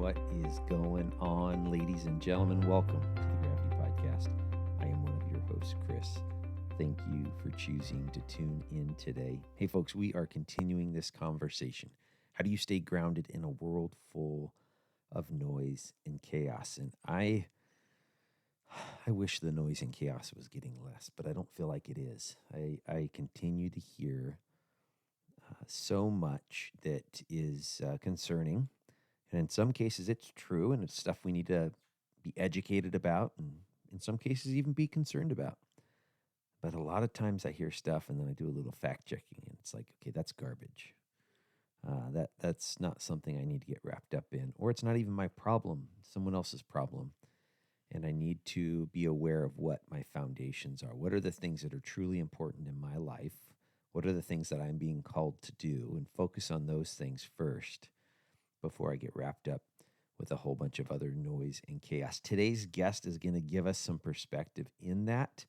What is going on, ladies and gentlemen? Welcome to the Gravity Podcast. I am one of your hosts, Chris. Thank you for choosing to tune in today. Hey, folks, we are continuing this conversation. How do you stay grounded in a world full of noise and chaos? And I wish the noise and chaos was getting less, but I don't feel like it is. I continue to hear so much that is concerning. And in some cases, it's true, and it's stuff we need to be educated about, and in some cases, even be concerned about. But a lot of times I hear stuff, and then I do a little fact checking, and it's like, okay, that's garbage. That's not something I need to get wrapped up in, or it's not even my problem, someone else's problem. And I need to be aware of what my foundations are. What are the things that are truly important in my life? What are the things that I'm being called to do? And focus on those things first before I get wrapped up with a whole bunch of other noise and chaos. Today's guest is going to give us some perspective in that.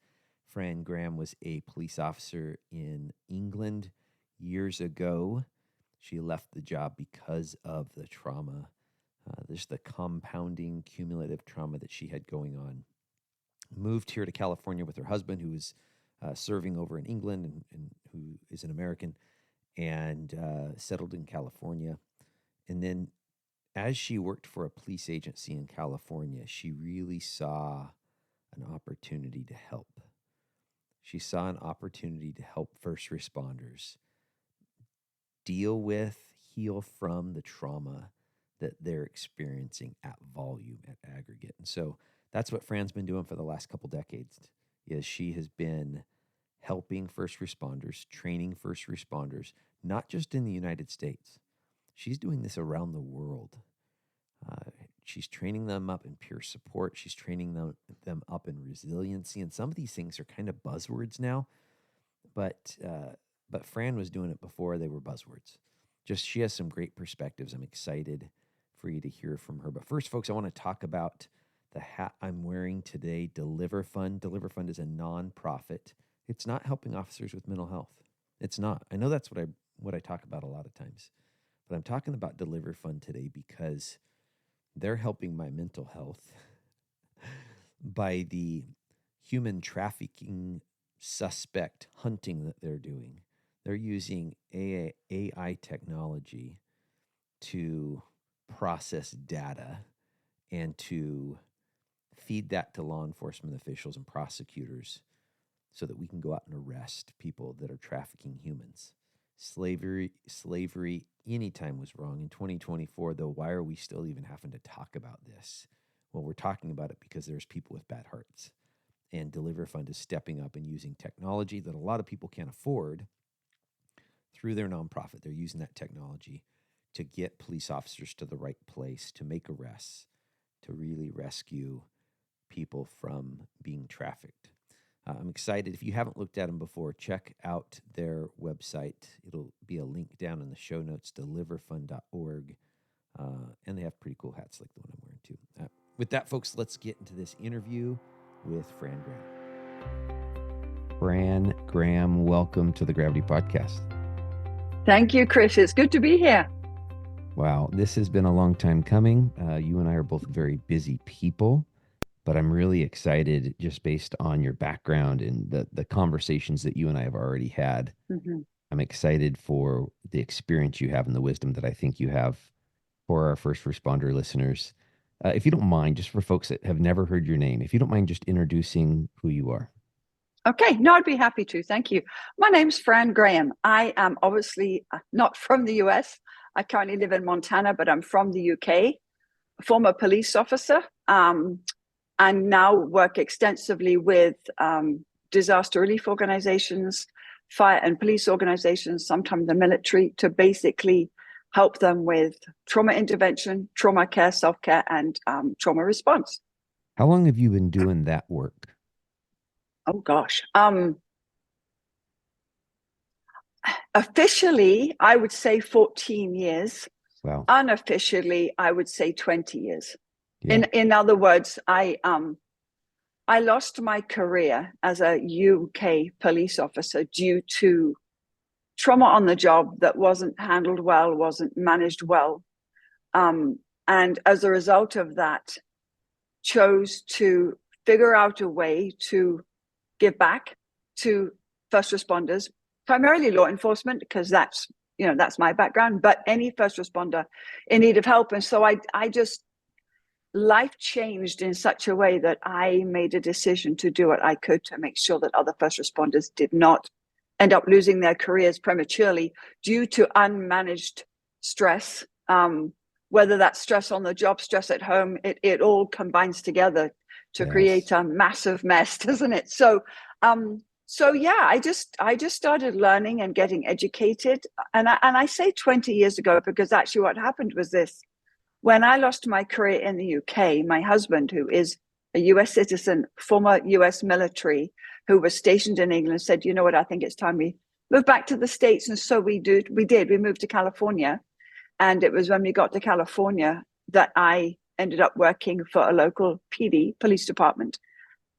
Fran Graham was a police officer in England years ago. She left the job because of the trauma, just the compounding cumulative trauma that she had going on. Moved here to California with her husband, who was serving over in England and who is an American, and settled in California. And then as she worked for a police agency in California, she really saw an opportunity to help. She saw an opportunity to help first responders deal with, heal from the trauma that they're experiencing at volume, at aggregate. And so that's what Fran's been doing for the last couple decades, is she has been helping first responders, training first responders, not just in the United States. She's doing this around the world. She's training them up in peer support. She's training them up in resiliency. And some of these things are kind of buzzwords now, but Fran was doing it before they were buzzwords. Just she has some great perspectives. I'm excited for you to hear from her. But first, folks, I want to talk about the hat I'm wearing today, Deliver Fund. Deliver Fund is a nonprofit. It's not helping officers with mental health. It's not. I know that's what I talk about a lot of times. But I'm talking about Deliver Fund today because they're helping my mental health by the human trafficking suspect hunting that they're doing. They're using AI technology to process data and to feed that to law enforcement officials and prosecutors so that we can go out and arrest people that are trafficking humans. Slavery anytime was wrong. In 2024, though, why are we still even having to talk about this? Well, we're talking about it because there's people with bad hearts. And Deliver Fund is stepping up and using technology that a lot of people can't afford through their nonprofit. They're using that technology to get police officers to the right place, to make arrests, to really rescue people from being trafficked. I'm excited. If you haven't looked at them before, check out their website. It'll be a link down in the show notes, deliverfund.org. And they have pretty cool hats like the one I'm wearing too. With that, folks, let's get into this interview with Fran Graham. Fran Graham, welcome to the Gravity Podcast. Thank you, Chris. It's good to be here. Wow, this has been a long time coming. You and I are both very busy people. But I'm really excited just based on your background and the conversations that you and I have already had. Mm-hmm. I'm excited for the experience you have and the wisdom that I think you have for our first responder listeners. If you don't mind, just for folks that have never heard your name, if you don't mind just introducing who you are. Okay, no, I'd be happy to. Thank you. My name's Fran Graham. I am obviously not from the US. I currently live in Montana, but I'm from the UK, former police officer. And now work extensively with disaster relief organizations, fire and police organizations, sometimes the military, to basically help them with trauma intervention, trauma care, self-care, and trauma response. How long have you been doing that work? Oh, gosh. Officially, I would say 14 years. Wow. Unofficially, I would say 20 years. Yeah. In other words, I lost my career as a UK police officer due to trauma on the job that wasn't handled well, wasn't managed well. And as a result of that, chose to figure out a way to give back to first responders, primarily law enforcement, because that's my background, but any first responder in need of help. And so I just, life changed in such a way that I made a decision to do what I could to make sure that other first responders did not end up losing their careers prematurely due to unmanaged stress. Whether that's stress on the job, stress at home, it all combines together to create a massive mess, doesn't it? So yeah, I just started learning and getting educated. And I say 20 years ago, because actually what happened was this. When I lost my career in the UK, my husband, who is a US citizen, former US military, who was stationed in England, said, you know what, I think it's time we move back to the States. And so we did. We moved to California. And it was when we got to California that I ended up working for a local PD, police department,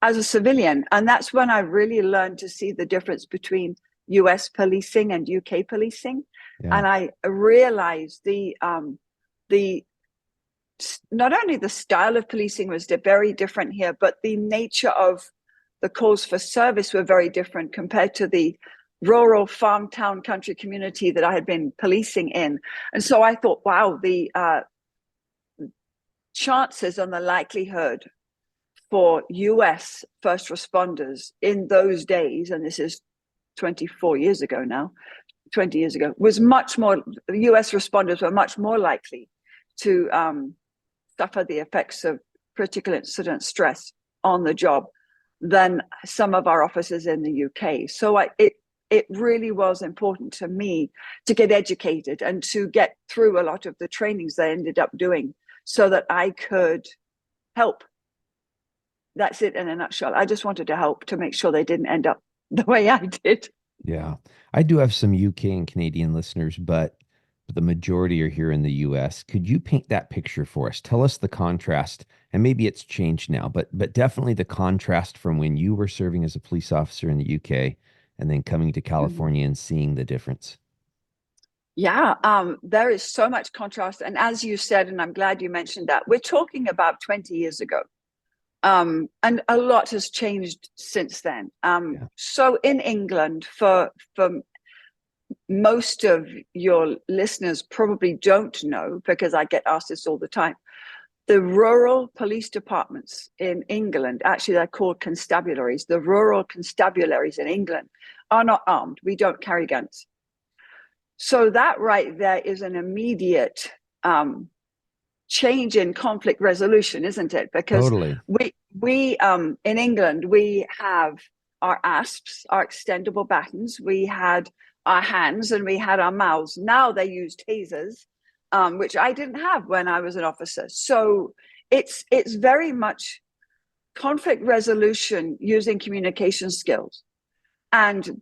as a civilian. And that's when I really learned to see the difference between US policing and UK policing. Yeah. And I realized not only the style of policing was very different here, but the nature of the calls for service were very different compared to the rural farm town country community that I had been policing in. And so I thought, wow, the chances and the likelihood for US first responders in those days, and this is 24 years ago now, 20 years ago, was much more, US responders were much more likely to suffer the effects of critical incident stress on the job than some of our officers in the UK. So it really was important to me to get educated and to get through a lot of the trainings I ended up doing so that I could help. That's it in a nutshell. I just wanted to help to make sure they didn't end up the way I did. Yeah. I do have some UK and Canadian listeners, but the majority are here in the US. Could you paint that picture for us? Tell us the contrast, and maybe it's changed now, but definitely the contrast from when you were serving as a police officer in the UK and then coming to California and seeing the difference. Yeah, there is so much contrast. And as you said, and I'm glad you mentioned that, we're talking about 20 years ago. And a lot has changed since then. So in England, for most of your listeners probably don't know, because I get asked this all the time, the rural police departments in England, actually they're called constabularies. The rural constabularies in England are not armed. We don't carry guns. So that right there is an immediate change in conflict resolution, isn't it? Because totally. we in England, we have our ASPs, our extendable batons. We had our hands and we had our mouths. Now they use tasers, which I didn't have when I was an officer. So it's very much conflict resolution using communication skills. And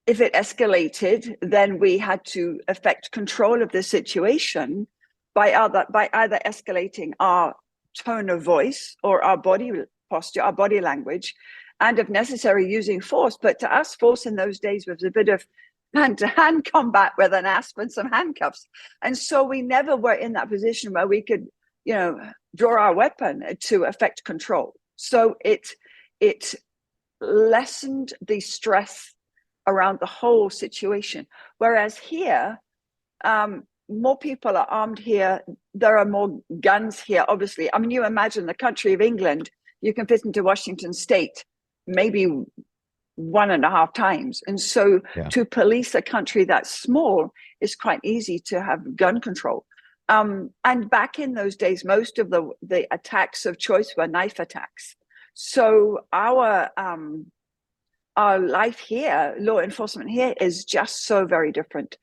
if it escalated, then we had to effect control of the situation by either escalating our tone of voice or our body posture, our body language, and if necessary, using force. But to us, force in those days was a bit of hand-to-hand combat with an asp and some handcuffs. And so we never were in that position where we could, draw our weapon to effect control. So it lessened the stress around the whole situation. Whereas here, more people are armed here. There are more guns here, obviously. I mean, you imagine the country of England, you can fit into Washington State maybe 1.5 times. And so to police a country that small is quite easy to have gun control. And back in those days, most of the attacks of choice were knife attacks. So our life here, law enforcement here, is just so very different.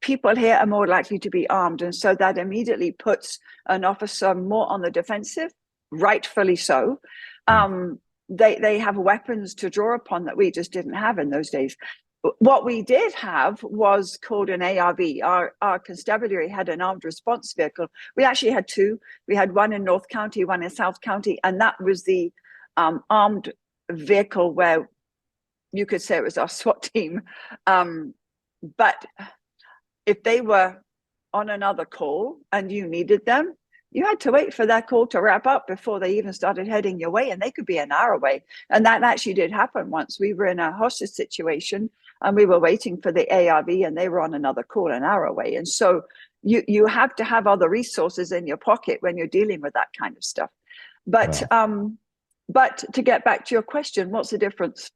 People here are more likely to be armed. And so that immediately puts an officer more on the defensive, rightfully so. They have weapons to draw upon that we just didn't have in those days. What we did have was called an ARV. Our constabulary had an armed response vehicle. We actually had two. We had one in North County, one in South County, and that was the armed vehicle where you could say it was our SWAT team. But if they were on another call and you needed them, you had to wait for that call to wrap up before they even started heading your way, and they could be an hour away. And that actually did happen once. We were in a hostage situation and we were waiting for the ARV, and they were on another call an hour away. And so you have to have other resources in your pocket when you're dealing with that kind of stuff. But wow. But to get back to your question, what's the difference?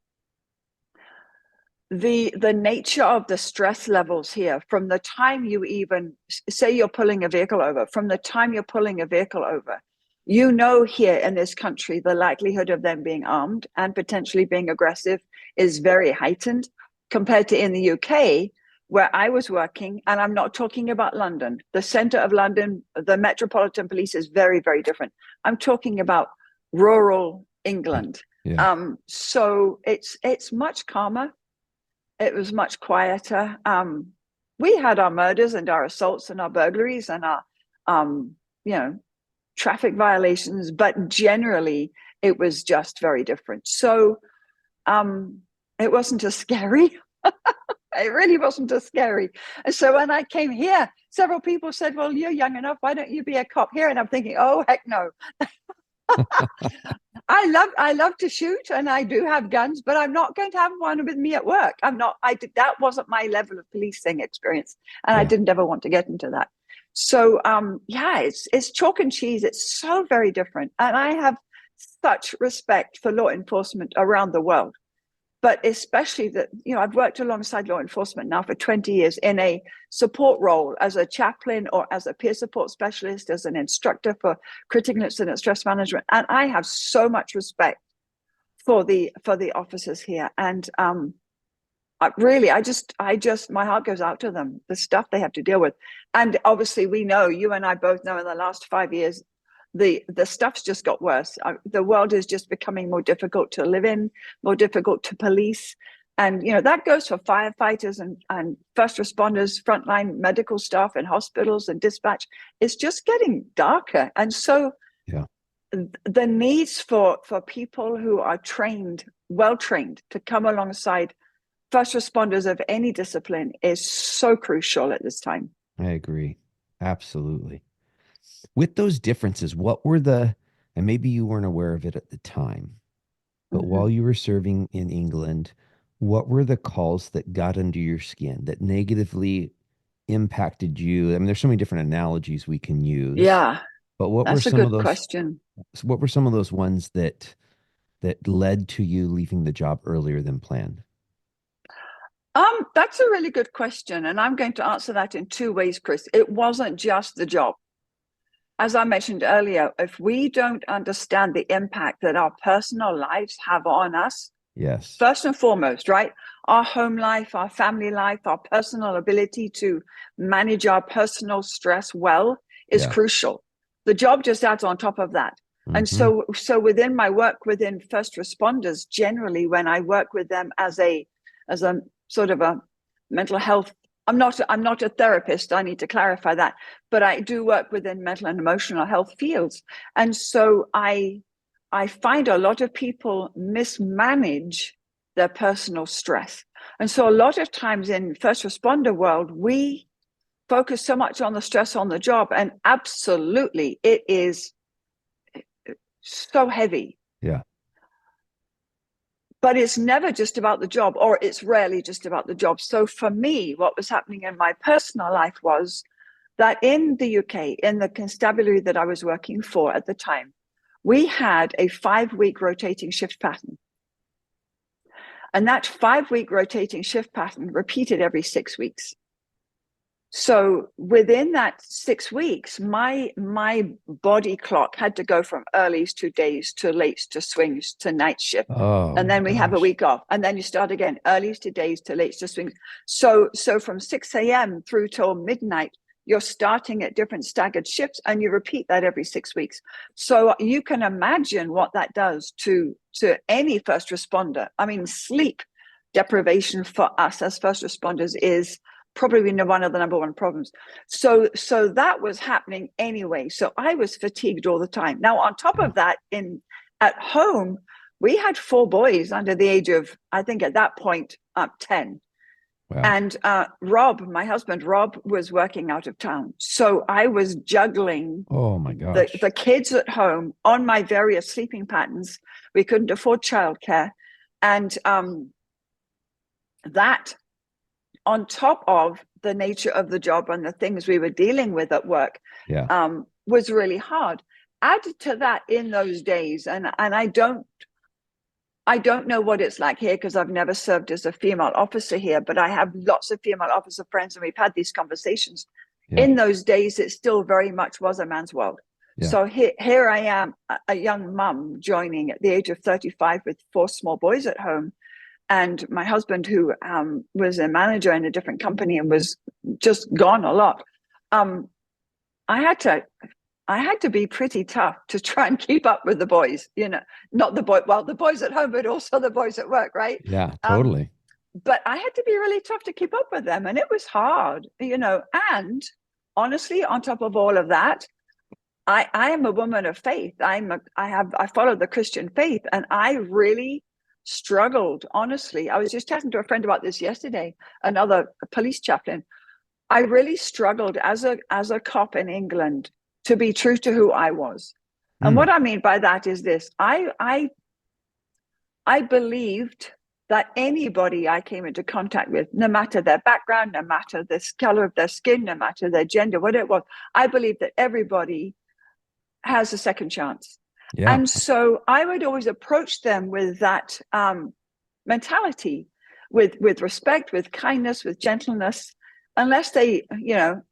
The nature of the stress levels here, from the time you even say you're pulling a vehicle over, from the time you're pulling a vehicle over, you know, here in this country, the likelihood of them being armed and potentially being aggressive is very heightened compared to in the UK, where I was working. And I'm not talking about London. The center of London, the Metropolitan Police is very, very different. I'm talking about rural England. Yeah. So it's much calmer. It was much quieter. We had our murders and our assaults and our burglaries and our, traffic violations, but generally it was just very different. So it wasn't as scary. It really wasn't as scary. And so when I came here, several people said, well, you're young enough. Why don't you be a cop here? And I'm thinking, oh, heck no. I love to shoot, and I do have guns, but I'm not going to have one with me at work. That wasn't my level of policing experience, and I didn't ever want to get into that. So it's chalk and cheese. It's so very different. And I have such respect for law enforcement around the world, but especially that, I've worked alongside law enforcement now for 20 years in a support role as a chaplain or as a peer support specialist, as an instructor for critical incident stress management. And I have so much respect for the officers here. And I just my heart goes out to them, the stuff they have to deal with. And obviously we know, you and I both know, in the last 5 years, the stuff's just got worse. The world is just becoming more difficult to live in, more difficult to police. And, that goes for firefighters and first responders, frontline medical staff in hospitals and dispatch. It's just getting darker. And so the needs for people who are trained, well-trained, to come alongside first responders of any discipline is so crucial at this time. I agree. Absolutely. With those differences, what were and maybe you weren't aware of it at the time, but while you were serving in England, what were the calls that got under your skin, that negatively impacted you? I mean, there's so many different analogies we can use. Yeah. But what were some of those question? What were some of those ones that led to you leaving the job earlier than planned? That's a really good question. And I'm going to answer that in two ways, Chris. It wasn't just the job. As I mentioned earlier, if we don't understand the impact that our personal lives have on us, yes, first and foremost, right? Our home life, our family life, our personal ability to manage our personal stress well is crucial. The job just adds on top of that. Mm-hmm. And so within my work within first responders, generally, when I work with them as a sort of a mental health, I'm not a therapist, I need to clarify that, but I do work within mental and emotional health fields. And so I find a lot of people mismanage their personal stress. And so a lot of times in first responder world, we focus so much on the stress on the job, and absolutely it is so heavy. Yeah. But it's never just about the job, or it's rarely just about the job. So for me, what was happening in my personal life was that in the UK, in the constabulary that I was working for at the time, we had a 5-week rotating shift pattern. And that 5-week rotating shift pattern repeated every 6 weeks. So within that 6 weeks, my body clock had to go from earlies to days to lates to swings to night shift. Oh, and then we have a week off, and then you start again, earlies to days to lates to swings. So from 6 a.m. through till midnight, you're starting at different staggered shifts, and you repeat that every 6 weeks. So you can imagine what that does to any first responder. I mean, sleep deprivation for us as first responders is probably one of the number one problems. So that was happening anyway. So I was fatigued all the time. Now, on top of that, at home, we had 4 boys under the age of, I think at that point, 10. Wow. And Rob, my husband, Rob, was working out of town. So I was juggling Oh my the gosh. kids at home on my various sleeping patterns. We couldn't afford childcare. And that, on top of the nature of the job and the things we were dealing with at work, Yeah. was really hard. Added to that in those days, and I don't know what it's like here because I've never served as a female officer here, but I have lots of female officer friends and we've had these conversations. Yeah. In those days, it still very much was a man's world. Yeah. So here I am, a young mum joining at the age of 35 with 4 small boys at home. And my husband, who was a manager in a different company and was just gone a lot, I had to be pretty tough to try and keep up with the boys, not the boys at home, but also the boys at work, right? Yeah, totally. But I had to be really tough to keep up with them. And it was hard, and honestly, on top of all of that, I am a woman of faith. I follow the Christian faith, and I really struggled, honestly. I was just chatting to a friend about this yesterday, another police chaplain. I really struggled as a cop in England to be true to who I was. And what I mean by that is this. I believed that anybody I came into contact with, no matter their background, no matter the color of their skin, no matter their gender, what it was, I believed that everybody has a second chance. Yeah. And so I would always approach them with that mentality, with respect, with kindness, with gentleness. Unless they,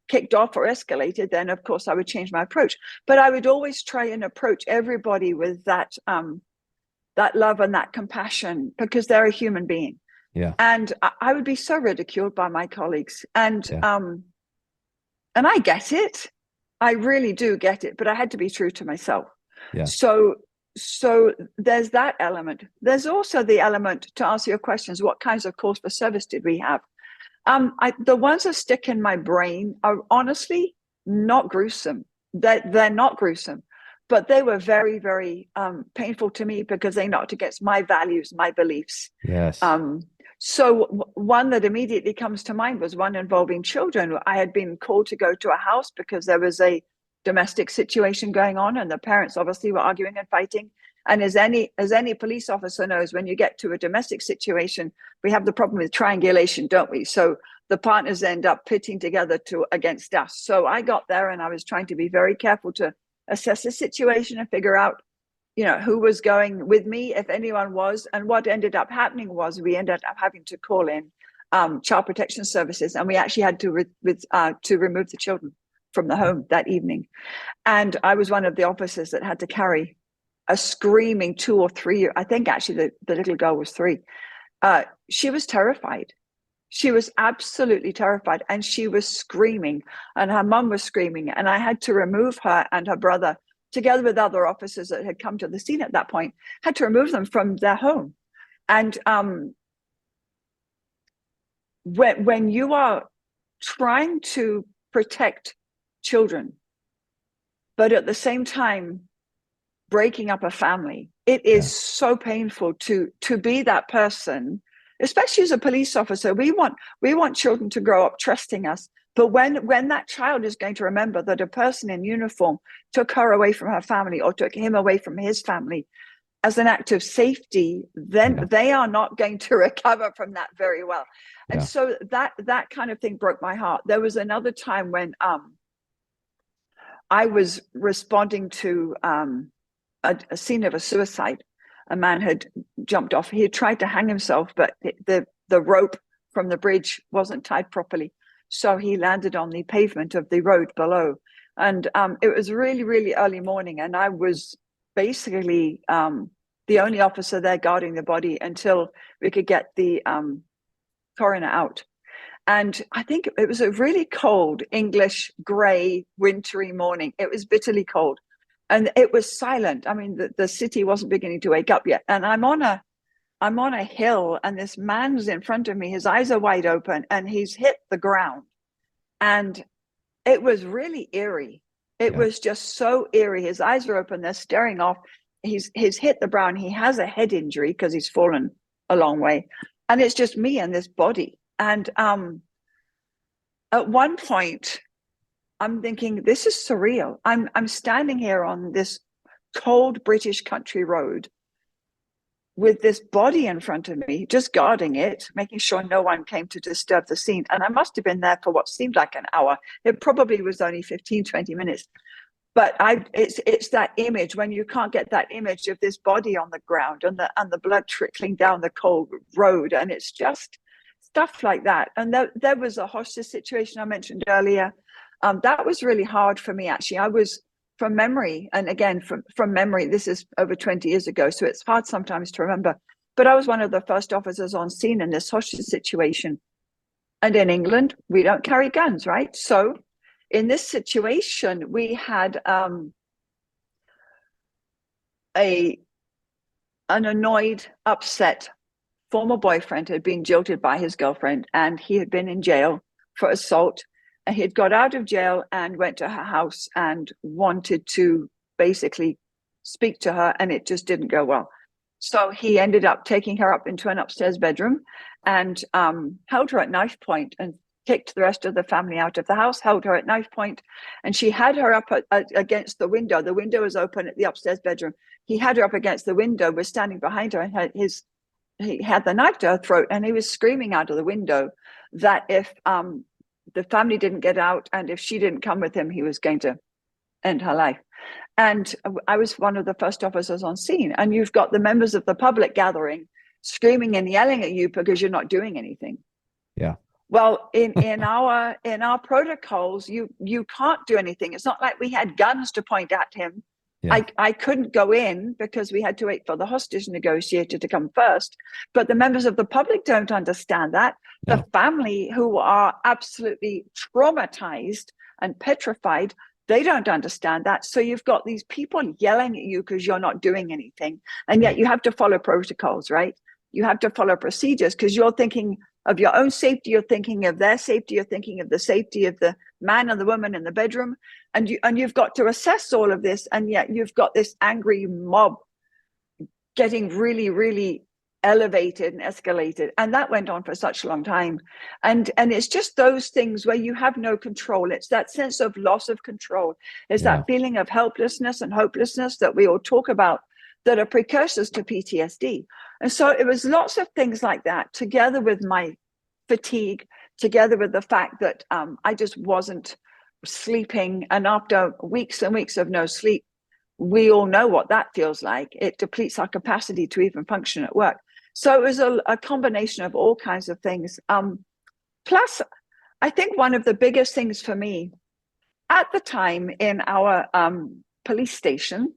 kicked off or escalated, then of course I would change my approach. But I would always try and approach everybody with that love and that compassion, because they're a human being. Yeah. And I would be so ridiculed by my colleagues, and I get it. I really do get it, but I had to be true to myself. Yeah. So there's that element. There's also the element, to answer your questions, what kinds of calls for service did we have? The ones that stick in my brain are honestly not gruesome. They're not gruesome, but they were very, very painful to me because they knocked against my values, my beliefs. Yes. So one that immediately comes to mind was one involving children. I had been called to go to a house because there was a domestic situation going on, and the parents obviously were arguing and fighting. And as any police officer knows, when you get to a domestic situation, we have the problem with triangulation, don't we? So the partners end up pitting together against us. So I got there and I was trying to be very careful to assess the situation and figure out, who was going with me, if anyone was. And what ended up happening was we ended up having to call in child protection services, and we actually had to remove the children from the home that evening. And I was one of the officers that had to carry a screaming 2 or 3, I think actually the little girl was 3. She was terrified. She was absolutely terrified, and she was screaming, and her mum was screaming, and I had to remove her and her brother, together with other officers that had come to the scene at that point, had to remove them from their home. And when you are trying to protect children, but at the same time breaking up a family, it is so painful to be that person, especially as a police officer. We want children to grow up trusting us, but when that child is going to remember that a person in uniform took her away from her family or took him away from his family as an act of safety, then they are not going to recover from that very well. And so that kind of thing broke my heart. There was another time when I was responding to a scene of a suicide. A man had jumped off. He had tried to hang himself, but the rope from the bridge wasn't tied properly. So he landed on the pavement of the road below. And it was really, really early morning. And I was basically the only officer there guarding the body until we could get the coroner out. And I think it was a really cold, English, grey, wintry morning. It was bitterly cold. And it was silent. I mean, the city wasn't beginning to wake up yet. And I'm on a hill, and this man's in front of me. His eyes are wide open, and he's hit the ground. And it was really eerie. It was just so eerie. His eyes are open. They're staring off. He's hit the ground. He has a head injury because he's fallen a long way. And it's just me and this body. And at one point, I'm thinking, this is surreal. I'm standing here on this cold British country road with this body in front of me, just guarding it, making sure no one came to disturb the scene. And I must have been there for what seemed like an hour. It probably was only 15, 20 minutes. But it's that image, when you can't get that image of this body on the ground and the blood trickling down the cold road. And it's just stuff like that. And there was a hostage situation I mentioned earlier. That was really hard for me, actually. I was, from memory, and again, from memory, this is over 20 years ago, so it's hard sometimes to remember, but I was one of the first officers on scene in this hostage situation. And in England, we don't carry guns, right? So in this situation, we had an annoyed, upset former boyfriend who had been jilted by his girlfriend, and he had been in jail for assault. And he had got out of jail and went to her house and wanted to basically speak to her, and it just didn't go well. So he ended up taking her up into an upstairs bedroom and held her at knife point and kicked the rest of the family out of the house, held her at knife point, and she had her up against the window. The window was open at the upstairs bedroom. He had her up against the window, was standing behind her, and he had the knife to her throat, and he was screaming out of the window that if the family didn't get out and if she didn't come with him, he was going to end her life. And I was one of the first officers on scene, and you've got the members of the public gathering, screaming and yelling at you because you're not doing anything. Yeah. Well, in our protocols, you can't do anything. It's not like we had guns to point at him. Yeah. I couldn't go in because we had to wait for the hostage negotiator to come first. But the members of the public don't understand that. No. The family, who are absolutely traumatized and petrified, they don't understand that. So you've got these people yelling at you because you're not doing anything. And yet you have to follow protocols, right? You have to follow procedures because you're thinking of your own safety, you're thinking of their safety, you're thinking of the safety of the man and the woman in the bedroom, and you've got to assess all of this, and yet you've got this angry mob getting really, really elevated and escalated, and that went on for such a long time. And it's just those things where you have no control. It's that sense of loss of control. It's that feeling of helplessness and hopelessness that we all talk about that are precursors to PTSD. And so it was lots of things like that, together with my fatigue, together with the fact that I just wasn't sleeping. And after weeks and weeks of no sleep, we all know what that feels like. It depletes our capacity to even function at work. So it was a combination of all kinds of things. Plus, I think one of the biggest things for me at the time in our police station,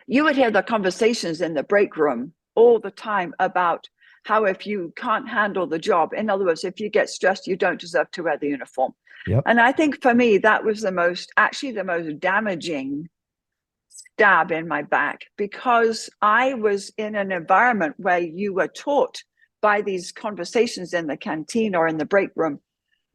you would hear the conversations in the break room all the time about how if you can't handle the job, in other words, if you get stressed, you don't deserve to wear the uniform. Yep. And I think for me, that was the most damaging stab in my back, because I was in an environment where you were taught by these conversations in the canteen or in the break room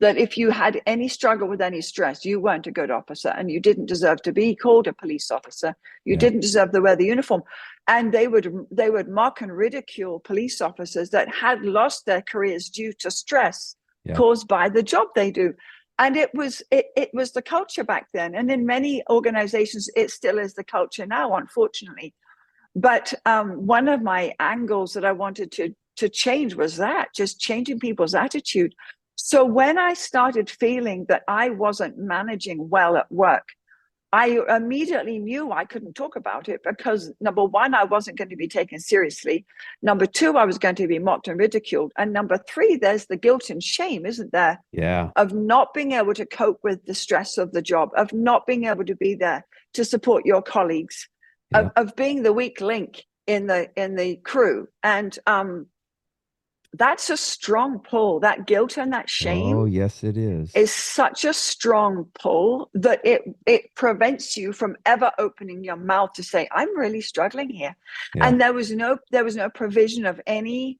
that if you had any struggle with any stress, you weren't a good officer and you didn't deserve to be called a police officer. You didn't deserve to wear the uniform. And they would mock and ridicule police officers that had lost their careers due to stress caused by the job they do. And it was the culture back then. And in many organizations, it still is the culture now, unfortunately. But one of my angles that I wanted to change was that, just changing people's attitude. So when I started feeling that I wasn't managing well at work, I immediately knew I couldn't talk about it because, number one, I wasn't going to be taken seriously. Number two, I was going to be mocked and ridiculed. And number three, there's the guilt and shame, isn't there? Yeah. Of not being able to cope with the stress of the job, of not being able to be there to support your colleagues, of being the weak link in the crew. And that's a strong pull. That guilt and that shame. Oh, yes, it is. Is such a strong pull that it prevents you from ever opening your mouth to say, I'm really struggling here. Yeah. And there was no provision of any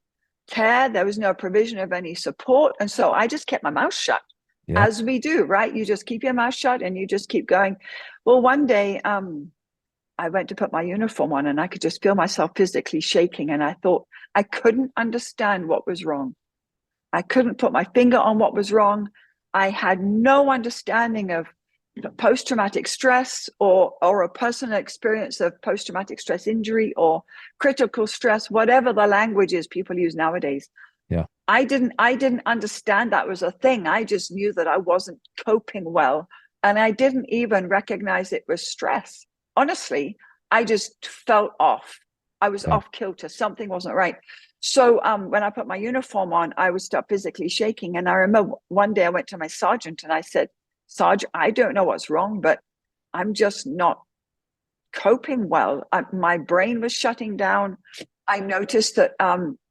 care. There was no provision of any support. And so I just kept my mouth shut, as we do, right? You just keep your mouth shut and you just keep going. Well, one day, I went to put my uniform on and I could just feel myself physically shaking. And I thought I couldn't understand what was wrong. I couldn't put my finger on what was wrong. I had no understanding of post-traumatic stress or a personal experience of post-traumatic stress injury or critical stress, whatever the language is people use nowadays. Yeah. I didn't understand that was a thing. I just knew that I wasn't coping well. And I didn't even recognize it was stress. Honestly, I just felt off. I was off kilter. Something wasn't right. So when I put my uniform on, I would start physically shaking. And I remember one day I went to my sergeant and I said, Sarge, I don't know what's wrong, but I'm just not coping well. My brain was shutting down. I noticed that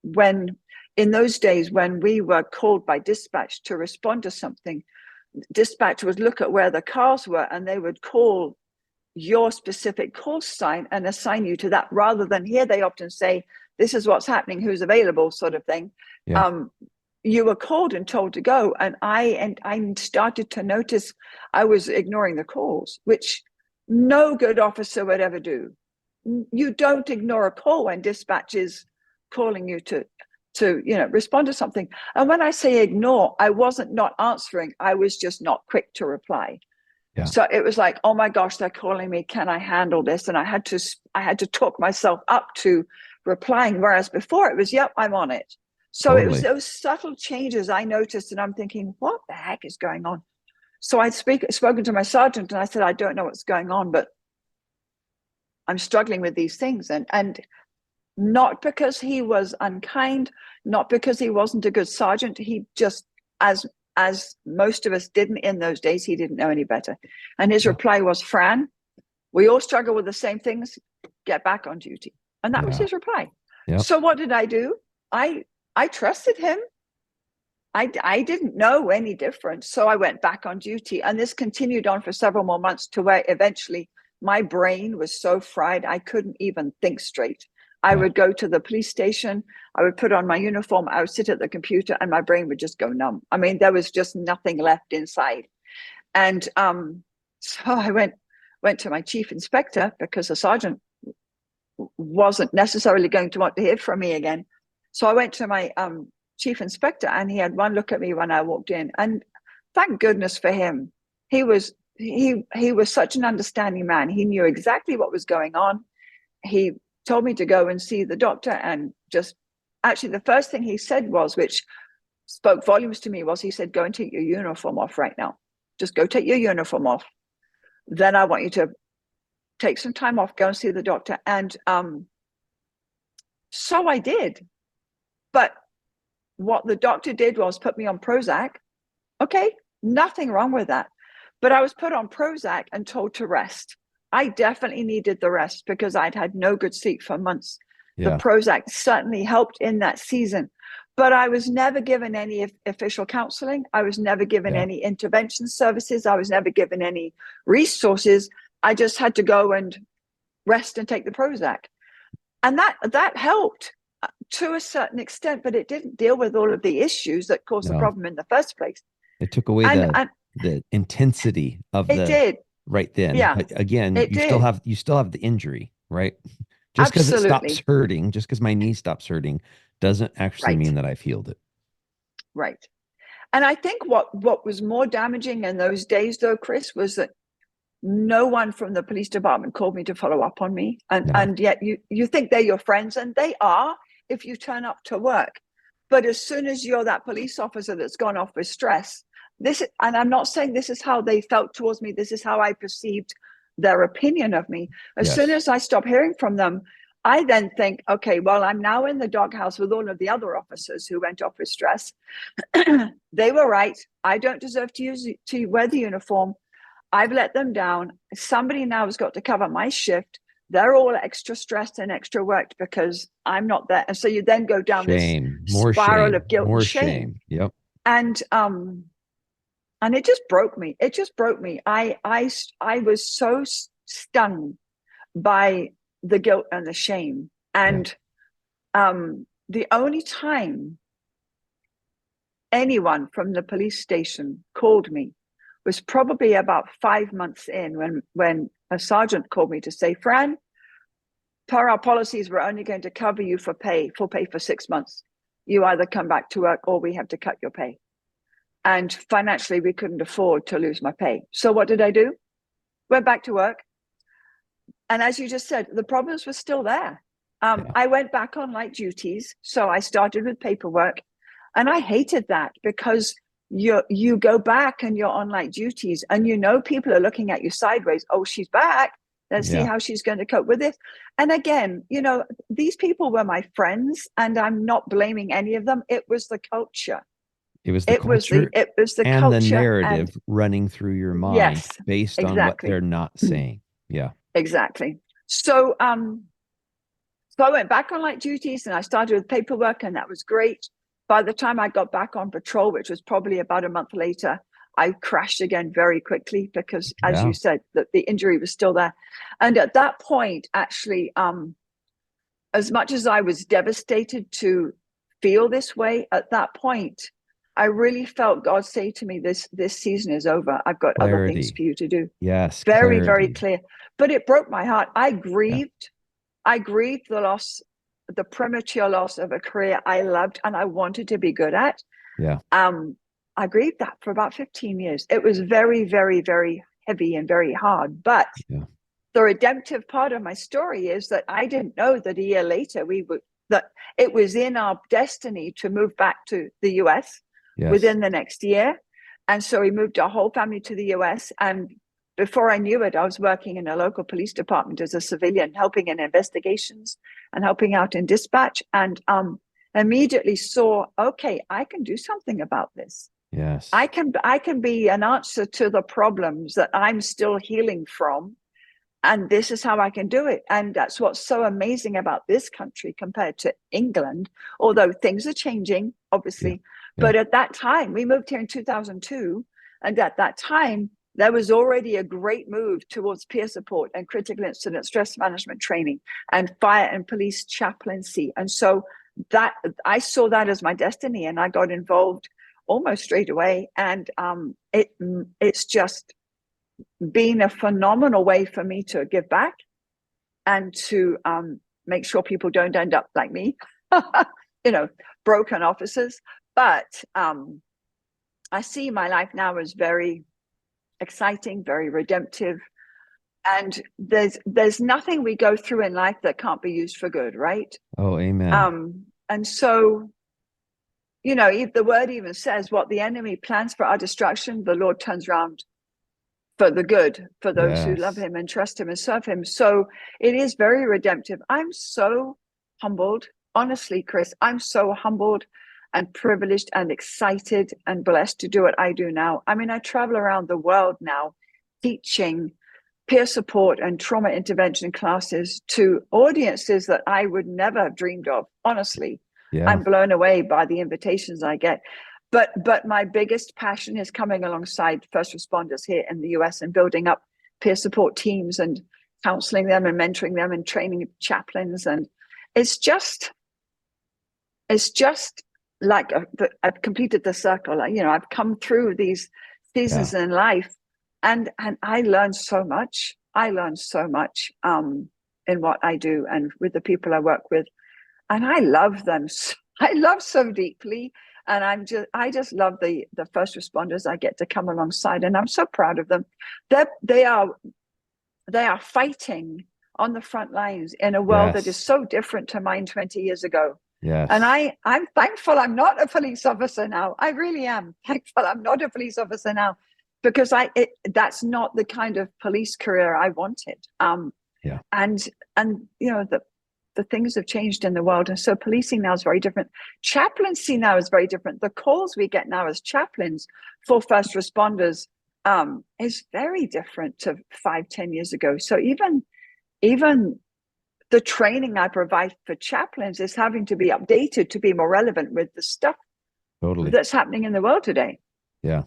when in those days when we were called by dispatch to respond to something, dispatch would look at where the cars were and they would call your specific call sign and assign you to that, rather than here they often say, this is what's happening, who's available, sort of thing. You were called and told to go, and I started to notice I was ignoring the calls, which no good officer would ever do. You don't ignore a call when dispatch is calling you to respond to something. And when I say ignore, I wasn't not answering, I was just not quick to reply. So it was like, oh my gosh, they're calling me, can I handle this? And I had to talk myself up to replying, whereas before it was, yep, I'm on it. So It was those subtle changes I noticed, and I'm thinking, what the heck is going on? So I'd spoken to my sergeant and I said, I don't know what's going on, but I'm struggling with these things. And not because he was unkind, not because he wasn't a good sergeant. He just, as most of us didn't in those days, he didn't know any better. And his reply was, Fran, we all struggle with the same things. Get back on duty. And that was his reply. So what did I do? I trusted him. I didn't know any difference. So I went back on duty. And this continued on for several more months, to where eventually my brain was so fried, I couldn't even think straight. I would go to the police station, I would put on my uniform, I would sit at the computer, and my brain would just go numb. I mean, there was just nothing left inside. And so I went to my chief inspector, because the sergeant wasn't necessarily going to want to hear from me again. So I went to my chief inspector, and he had one look at me when I walked in. And thank goodness for him. He was such an understanding man. He knew exactly what was going on. He told me to go and see the doctor, and just actually the first thing he said was, which spoke volumes to me, was he said, go and take your uniform off right now. Just go take your uniform off. Then I want you to take some time off, go and see the doctor. And so I did. But what the doctor did was put me on Prozac. Okay, nothing wrong with that. But I was put on Prozac and told to rest. I definitely needed the rest because I'd had no good sleep for months. The Prozac certainly helped in that season, but I was never given any official counseling. I was never given any intervention services. I was never given any resources. I just had to go and rest and take the Prozac. And that helped to a certain extent, but it didn't deal with all of the issues that caused the problem in the first place. It took away the intensity of it did. Right then. But again, you still have the injury, right? Just because it stops hurting, just because my knee stops hurting, doesn't actually mean that I've healed it. Right. And I think what was more damaging in those days, though, Chris, was that no one from the police department called me to follow up on me. And yet you think they're your friends, and they are if you turn up to work. But as soon as you're that police officer that's gone off with stress, and I'm not saying this is how they felt towards me, this is how I perceived their opinion of me. As soon as I stop hearing from them, I then think, okay, well, I'm now in the doghouse with all of the other officers who went off with stress. They were right. I don't deserve to wear the uniform. I've let them down. Somebody now has got to cover my shift. They're all extra stressed and extra worked because I'm not there. And so you then go down this spiral of guilt and shame. Yep. And it just broke me. It just broke me. I was so stung by the guilt and the shame. And the only time anyone from the police station called me was probably about 5 months in, when a sergeant called me to say, Fran, per our policies, we're only going to cover you for full pay for 6 months. you either come back to work or we have to cut your pay. And financially, we couldn't afford to lose my pay. So what did I do? Went back to work. And as you just said, the problems were still there. I went back on light duties. So I started with paperwork. And I hated that because you go back and you're on light duties and people are looking at you sideways. Oh, she's back. Let's see how she's going to cope with this. And again, these people were my friends and I'm not blaming any of them. It was the culture. It was the culture and culture the narrative running through your mind yes, based on what they're not saying. Yeah. Exactly. So I went back on light duties and I started with paperwork and that was great. By the time I got back on patrol, which was probably about a month later, I crashed again very quickly because, as you said, that the injury was still there. And at that point, actually, as much as I was devastated to feel this way, at that point, I really felt God say to me, this season is over. I've got other things for you to do. Yes. Very, very clear. But it broke my heart. I grieved. I grieved the loss, the premature loss of a career I loved and I wanted to be good at. Yeah. I grieved that for about 15 years. It was very, very, very heavy and very hard. But the redemptive part of my story is that I didn't know that a year later that it was in our destiny to move back to the US within the next year. And so we moved our whole family to the US. And before I knew it, I was working in a local police department as a civilian, helping in investigations and helping out in dispatch. And immediately saw, okay, I can do something about this. Yes. I can be an answer to the problems that I'm still healing from. And this is how I can do it. And that's what's so amazing about this country compared to England, although things are changing, obviously. But at that time, we moved here in 2002. And at that time, there was already a great move towards peer support and critical incident stress management training and fire and police chaplaincy. And so that I saw that as my destiny and I got involved almost straight away. And it's just been a phenomenal way for me to give back and to make sure people don't end up like me, broken officers. But I see my life now as very exciting, very redemptive. And there's nothing we go through in life that can't be used for good, right? Oh, amen. And so, if the word even says what the enemy plans for our destruction, the Lord turns around for the good, for those who love him and trust him and serve him. So it is very redemptive. I'm so humbled, honestly, Chris, I'm so humbled and privileged and excited and blessed to do what I do now. I mean, I travel around the world now teaching peer support and trauma intervention classes to audiences that I would never have dreamed of. Honestly, I'm blown away by the invitations I get. But my biggest passion is coming alongside first responders here in the US and building up peer support teams and counseling them and mentoring them and training chaplains. And it's just like I've completed the circle. I've come through these seasons in life and I learned so much. I learned so much in what I do and with the people I work with. And I love them. I love so deeply. And I just love the first responders I get to come alongside, and I'm so proud of them. They are fighting on the front lines in a world that is so different to mine 20 years ago. Yes. And I'm thankful I'm not a police officer now. I really am thankful I'm not a police officer now, because that's not the kind of police career I wanted. And the things have changed in the world. And so policing now is very different. Chaplaincy now is very different. The calls we get now as chaplains for first responders is very different to 5-10 years ago. So even the training I provide for chaplains is having to be updated to be more relevant with the stuff that's happening in the world today. Yeah.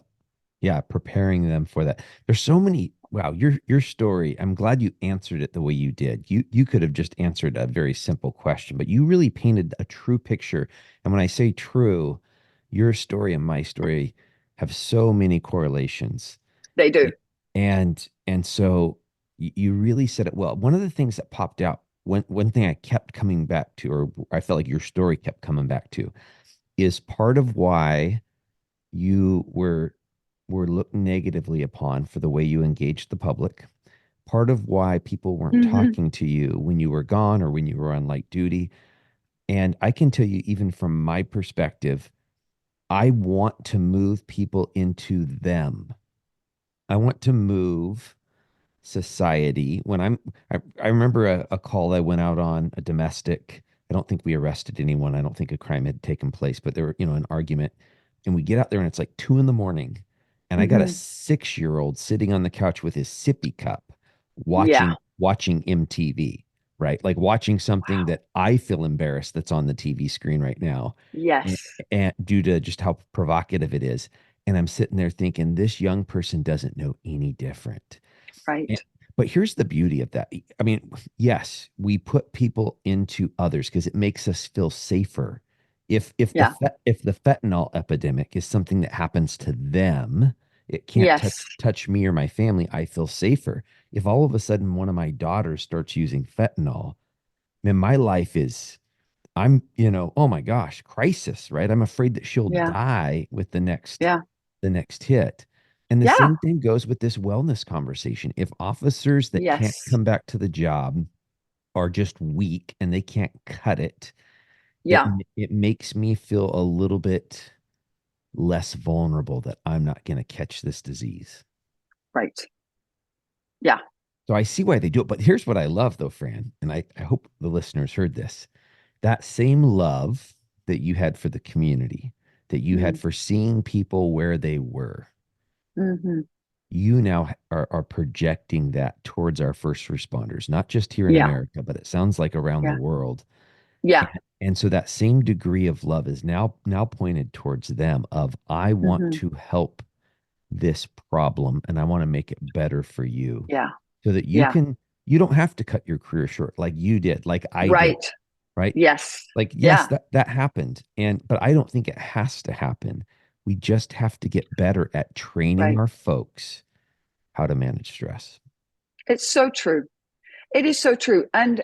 Yeah. Preparing them for that. There's so many. Wow, your story, I'm glad you answered it the way you did. You could have just answered a very simple question, but you really painted a true picture. And when I say true, your story and my story have so many correlations. They do. And so you really said it well. One of the things that popped out, one thing I kept coming back to, or I felt like your story kept coming back to, is part of why you were looked negatively upon for the way you engaged the public. Part of why people weren't Hmm. talking to you when you were gone or when you were on light duty. And I can tell you, even from my perspective, I want to move people into them. I want to move society. I remember a call I went out on, a domestic. I don't think we arrested anyone. I don't think a crime had taken place, but there were, an argument. And we get out there and it's like 2 a.m. And I got a Hmm. 6-year old sitting on the couch with his sippy cup Yeah. watching MTV, right? Like watching something Wow. that I feel embarrassed that's on the TV screen right now. And, Yes. and due to just how provocative it is. And I'm sitting there thinking, this young person doesn't know any different. And- Right. but here's the beauty of that. I mean, yes, we put people into others because it makes us feel safer. Yeah. If the fentanyl epidemic is something that happens to them, it can't Yes. touch me or my family. I feel safer. If all of a sudden one of my daughters starts using fentanyl, man, my life is oh my gosh, crisis, right? I'm afraid that she'll Yeah. die with Yeah. the next hit. And the Yeah. same thing goes with this wellness conversation. If officers that can't Yes. come back to the job are just weak and they can't cut it, it Yeah. it makes me feel a little bit less vulnerable that I'm not going to catch this disease. Right. Yeah. So I see why they do it. But here's what I love though, Fran, and I hope the listeners heard this. That same love that you had for the community, that you had Mm. for seeing people where they were, Hmm. you now are projecting that towards our first responders, not just here in Yeah. America, but it sounds like around the Yeah. world. Yeah. And so that same degree of love is now pointed towards them of I want Hmm. to help this problem and I want to make it better for you Yeah. so that Yeah. you don't have to cut your career short like you did, like I did, Right. right? Yes. Like yes, Yeah. that happened. But I don't think it has to happen. We just have to get better at training Right. our folks how to manage stress. It's so true. It is so true. And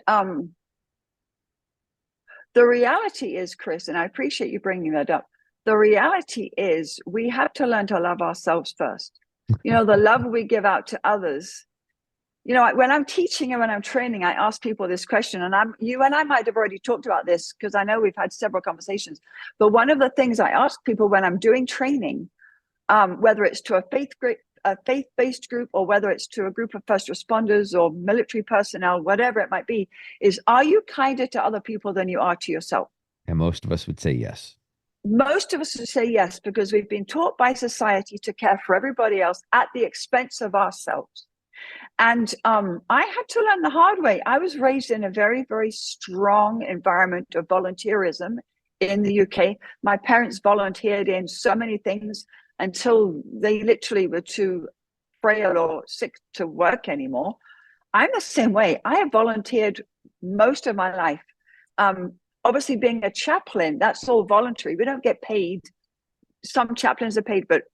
the reality is, Chris, and I appreciate you bringing that up. The reality is we have to learn to love ourselves first. The love we give out to others. When I'm teaching and when I'm training, I ask people this question, and you and I might have already talked about this because I know we've had several conversations. But one of the things I ask people when I'm doing training, whether it's to a faith-based group or whether it's to a group of first responders or military personnel, whatever it might be, is are you kinder to other people than you are to yourself? And most of us would say yes. Most of us would say yes because we've been taught by society to care for everybody else at the expense of ourselves. And I had to learn the hard way. I was raised in a very, very strong environment of volunteerism in the UK. My parents volunteered in so many things until they literally were too frail or sick to work anymore. I'm the same way. I have volunteered most of my life. Obviously, being a chaplain, that's all voluntary. We don't get paid. Some chaplains are paid, but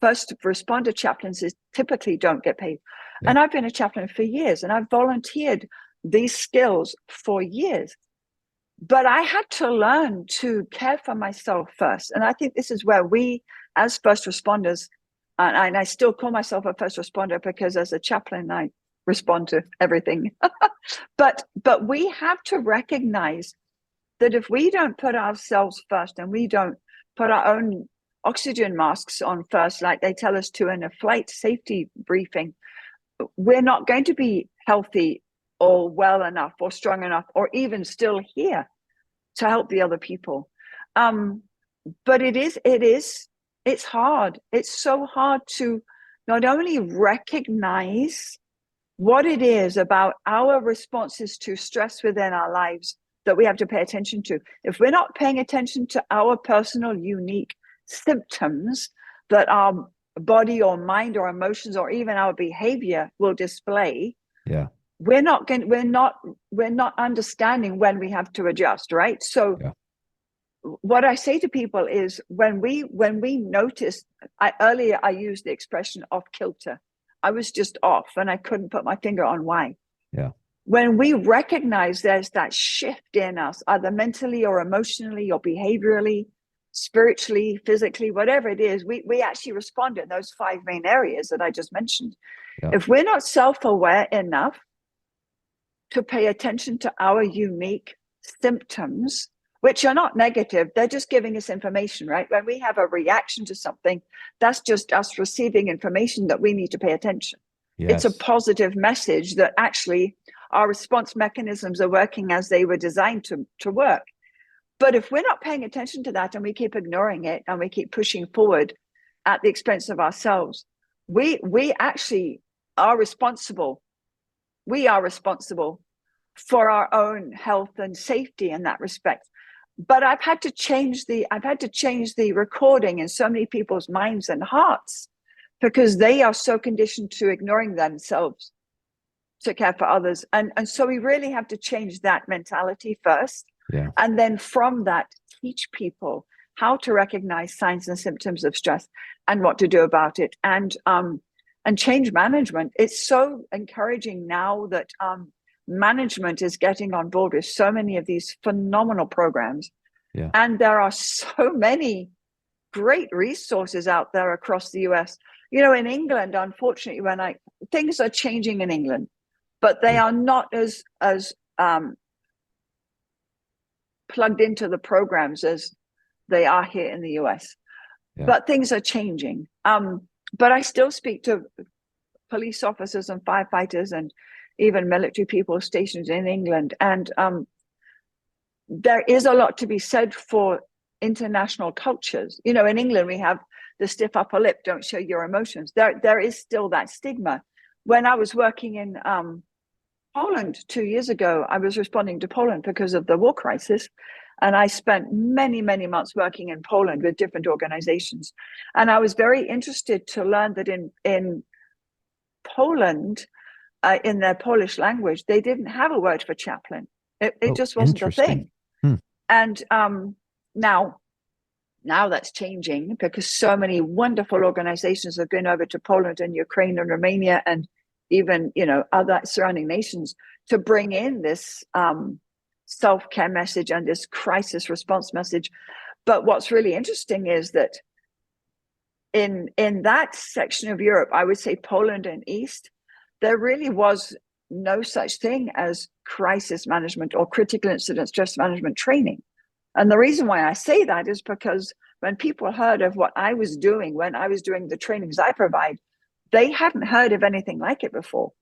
first responder chaplains typically don't get paid. Yeah. And I've been a chaplain for years and I've volunteered these skills for years. But I had to learn to care for myself first. And I think this is where we, as first responders, and I still call myself a first responder because as a chaplain, I respond to everything. but we have to recognize that if we don't put ourselves first and we don't put our own oxygen masks on first, like they tell us to in a flight safety briefing, we're not going to be healthy or well enough or strong enough or even still here to help the other people. But it's hard. It's so hard to not only recognize what it is about our responses to stress within our lives that we have to pay attention to. If we're not paying attention to our personal, unique symptoms that our body or mind or emotions or even our behavior will display, Yeah. we're not understanding when we have to adjust, right? So Yeah. what I say to people is when we notice, earlier I used the expression off kilter. I was just off and I couldn't put my finger on why. Yeah. When we recognize there's that shift in us, either mentally or emotionally or behaviorally, spiritually, physically, whatever it is, we actually respond in those 5 main areas that I just mentioned. Yeah. If we're not self-aware enough to pay attention to our unique symptoms, which are not negative, they're just giving us information, right? When we have a reaction to something, that's just us receiving information that we need to pay attention. It's a Yes. positive message that actually our response mechanisms are working as they were designed to work. But if we're not paying attention to that and we keep ignoring it and we keep pushing forward at the expense of ourselves, we actually are responsible. We are responsible for our own health and safety in that respect. But I've had to change the recording in so many people's minds and hearts because they are so conditioned to ignoring themselves to care for others. And so we really have to change that mentality first. Yeah. And then from that, teach people how to recognize signs and symptoms of stress and what to do about it. And change management. It's so encouraging now that management is getting on board with so many of these phenomenal programs. Yeah. And there are so many great resources out there across the US. You know, in England, unfortunately, things are changing in England, but they are not as plugged into the programs as they are here in the US. Yeah. But things are changing. But I still speak to police officers and firefighters and even military people stationed in England. And there is a lot to be said for international cultures. You know, in England, we have the stiff upper lip, don't show your emotions. There is still that stigma. When I was working in Poland 2 years ago, I was responding to Poland because of the war crisis. And I spent many, many months working in Poland with different organizations. And I was very interested to learn that in Poland, in their Polish language, they didn't have a word for chaplain. It just wasn't a thing. And now that's changing because so many wonderful organizations have been over to Poland and Ukraine and Romania and even, you know, other surrounding nations to bring in this self-care message and this crisis response message. But what's really interesting is that in that section of Europe, I would say Poland and East, there really was no such thing as crisis management or critical incident stress management training. And the reason why I say that is because when people heard of what I was doing, when I was doing the trainings I provide, they hadn't heard of anything like it before.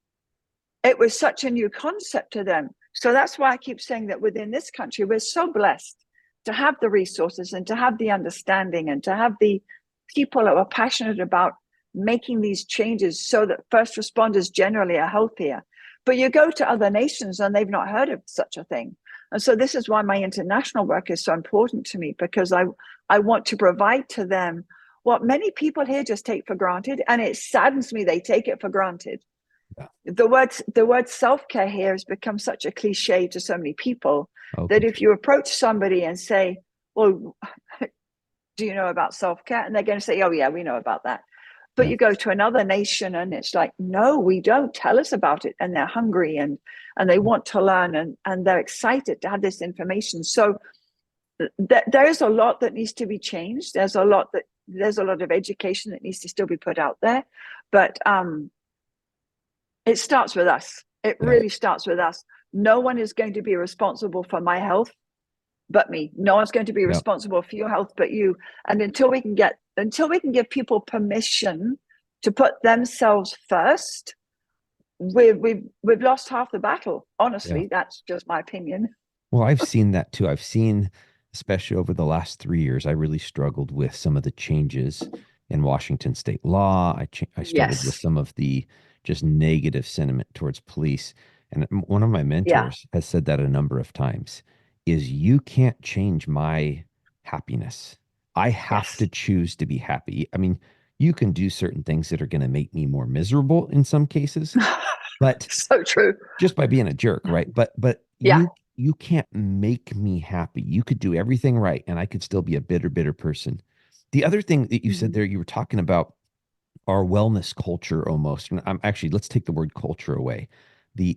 It was such a new concept to them. So that's why I keep saying that within this country, we're so blessed to have the resources and to have the understanding and to have the people that are passionate about making these changes so that first responders generally are healthier. But you go to other nations and they've not heard of such a thing. And so this is why my international work is so important to me, because I want to provide to them what many people here just take for granted. And it saddens me they take it for granted. Yeah. The word self-care here has become such a cliche to so many people that if you approach somebody and say, well, do you know about self-care? And they're going to say, oh yeah, we know about that. But you go to another nation and it's like, no, we don't. Tell us about it. And they're hungry and they want to learn and they're excited to have this information. So there is a lot that needs to be changed. There's a lot of education that needs to still be put out there. But it starts with us. It really starts with us. No one is going to be responsible for my health but me. No one's going to be responsible for your health but you. And until we can give people permission to put themselves first, we've lost half the battle. Honestly, that's just my opinion. Well, I've seen that too. I've seen, especially over the last 3 years, I really struggled with some of the changes in Washington state law. I struggled with some of the just negative sentiment towards police. And one of my mentors has said that a number of times, is you can't change my happiness. I have to choose to be happy. I mean, you can do certain things that are going to make me more miserable in some cases, but so true. Just by being a jerk, right? But you can't make me happy. You could do everything right, and I could still be a bitter person. The other thing that you said there, you were talking about our wellness culture almost. And let's take the word culture away.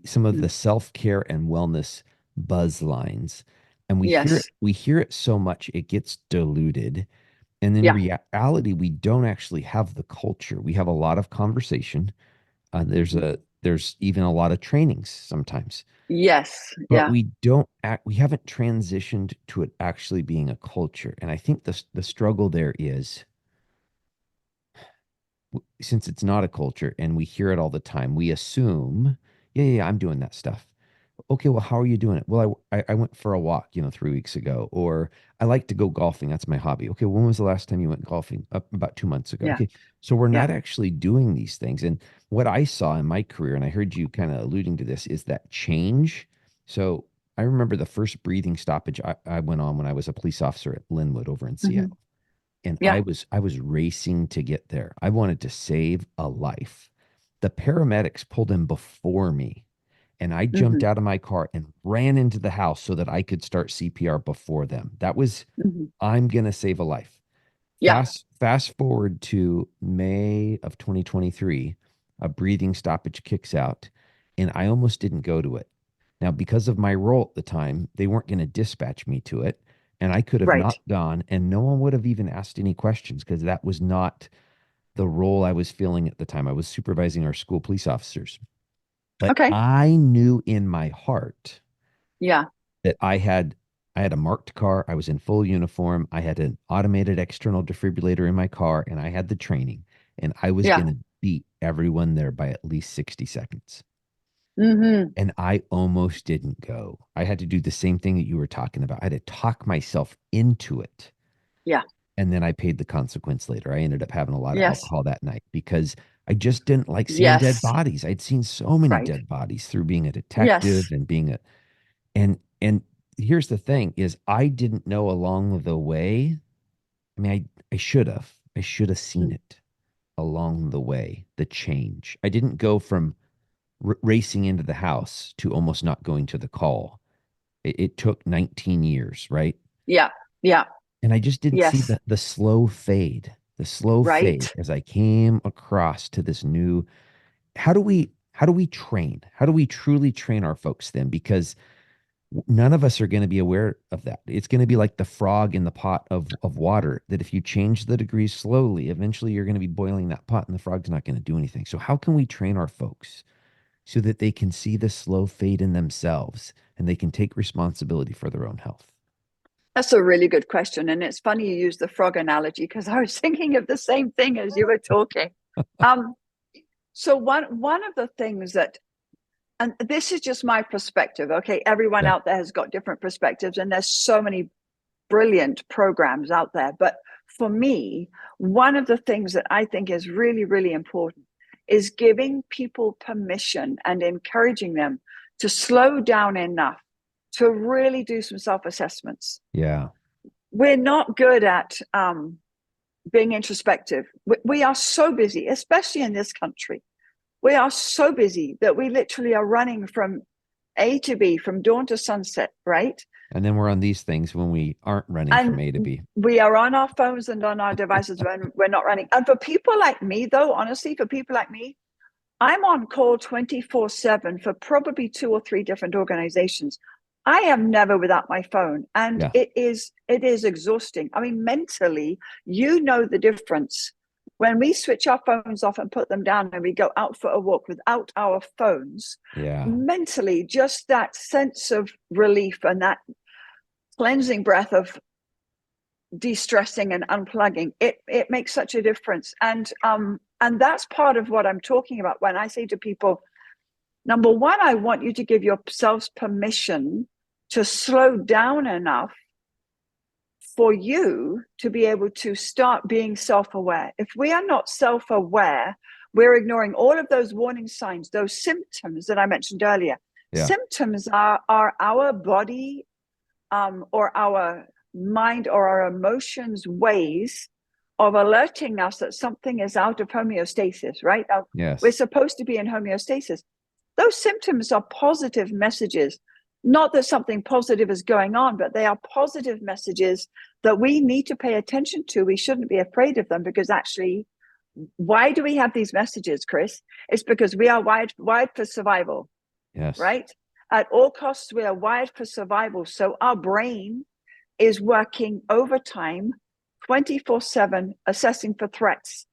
Some of the self-care and wellness buzz lines. And Yes. we hear it so much it gets diluted. And in Yeah. reality, we don't actually have the culture. We have a lot of conversation. There's even a lot of trainings sometimes, Yes. but Yeah. we don't act, we haven't transitioned to it actually being a culture. And I think the struggle there is, since it's not a culture and we hear it all the time, we assume, yeah, I'm doing that stuff. Okay, well, how are you doing it? Well, I went for a walk, 3 weeks ago, or I like to go golfing. That's my hobby. Okay, when was the last time you went golfing? About 2 months ago. Yeah. Okay, so we're Yeah. not actually doing these things. And what I saw in my career, and I heard you kind of alluding to this, is that change. So I remember the first breathing stoppage I went on when I was a police officer at Linwood over in Hmm. Seattle, and Yeah. I was racing to get there. I wanted to save a life. The paramedics pulled in before me, and I jumped Hmm. out of my car and ran into the house so that I could start CPR before them. That was, Hmm. I'm going to save a life. Yeah. Fast forward to May of 2023, a breathing stoppage kicks out, and I almost didn't go to it. Now, because of my role at the time, they weren't going to dispatch me to it, and I could have Right. not gone, and no one would have even asked any questions because that was not the role I was filling at the time. I was supervising our school police officers. But Okay. I knew in my heart Yeah. that I had a marked car, I was in full uniform, I had an automated external defibrillator in my car, and I had the training, and I was Yeah. going to beat everyone there by at least 60 seconds. Hmm. And I almost didn't go. I had to do the same thing that you were talking about. I had to talk myself into it. Yeah. And then I paid the consequence later. I ended up having a lot of Yes. alcohol that night because I just didn't like seeing dead Yes. bodies. I'd seen so many Right. dead bodies through being a detective Yes. and being a and here's the thing is I didn't know along the way. I mean, I should have. I should have seen Mm. it along the way, the change. I didn't go from racing into the house to almost not going to the call. It took 19 years, right? Yeah. Yeah. And I just didn't see Yes. the slow fade Right. as I came across to this new. How do we train? How do we truly train our folks then? Because none of us are going to be aware of that. It's going to be like the frog in the pot of water that if you change the degrees slowly, eventually you're going to be boiling that pot and the frog's not going to do anything. So how can we train our folks so that they can see the slow fade in themselves and they can take responsibility for their own health? That's a really good question. And it's funny you use the frog analogy because I was thinking of the same thing as you were talking. Um, so one of the things that, and this is just my perspective, okay, everyone Yeah. out there has got different perspectives, and there's so many brilliant programs out there. But for me, one of the things that I think is really, really important is giving people permission and encouraging them to slow down enough to really do some self-assessments. Yeah. We're not good at being introspective. We are so busy, especially in this country. We are so busy that we literally are running from A to B, from dawn to sunset, right? And then we're on these things when we aren't running from And A to B. we are on our phones and on our devices when we're not running. And for people like me, though, honestly, for people like me, I'm on call 24/7 for probably two or three different organizations. I am never without my phone, and Yeah. it is exhausting. I mean, mentally, you know the difference when we switch our phones off and put them down and we go out for a walk without our phones. Yeah. Mentally, just that sense of relief and that cleansing breath of de-stressing and unplugging, it makes such a difference. And that's part of what I'm talking about when I say to people, number one, I want you to give yourselves permission to slow down enough for you to be able to start being self-aware. If we are not self-aware, we're ignoring all of those warning signs, those symptoms that I mentioned earlier. Yeah. Symptoms are our body, or our mind or our emotions ways of alerting us that something is out of homeostasis, right? Now, we're Yes. supposed to be in homeostasis. Those symptoms are positive messages. Not that something positive is going on, but they are positive messages that we need to pay attention to. We shouldn't be afraid of them because actually, why do we have these messages, Chris? It's because we are wired for survival, Yes. right? at all costs, we are wired for survival. So our brain is working overtime 24/7, assessing for threats.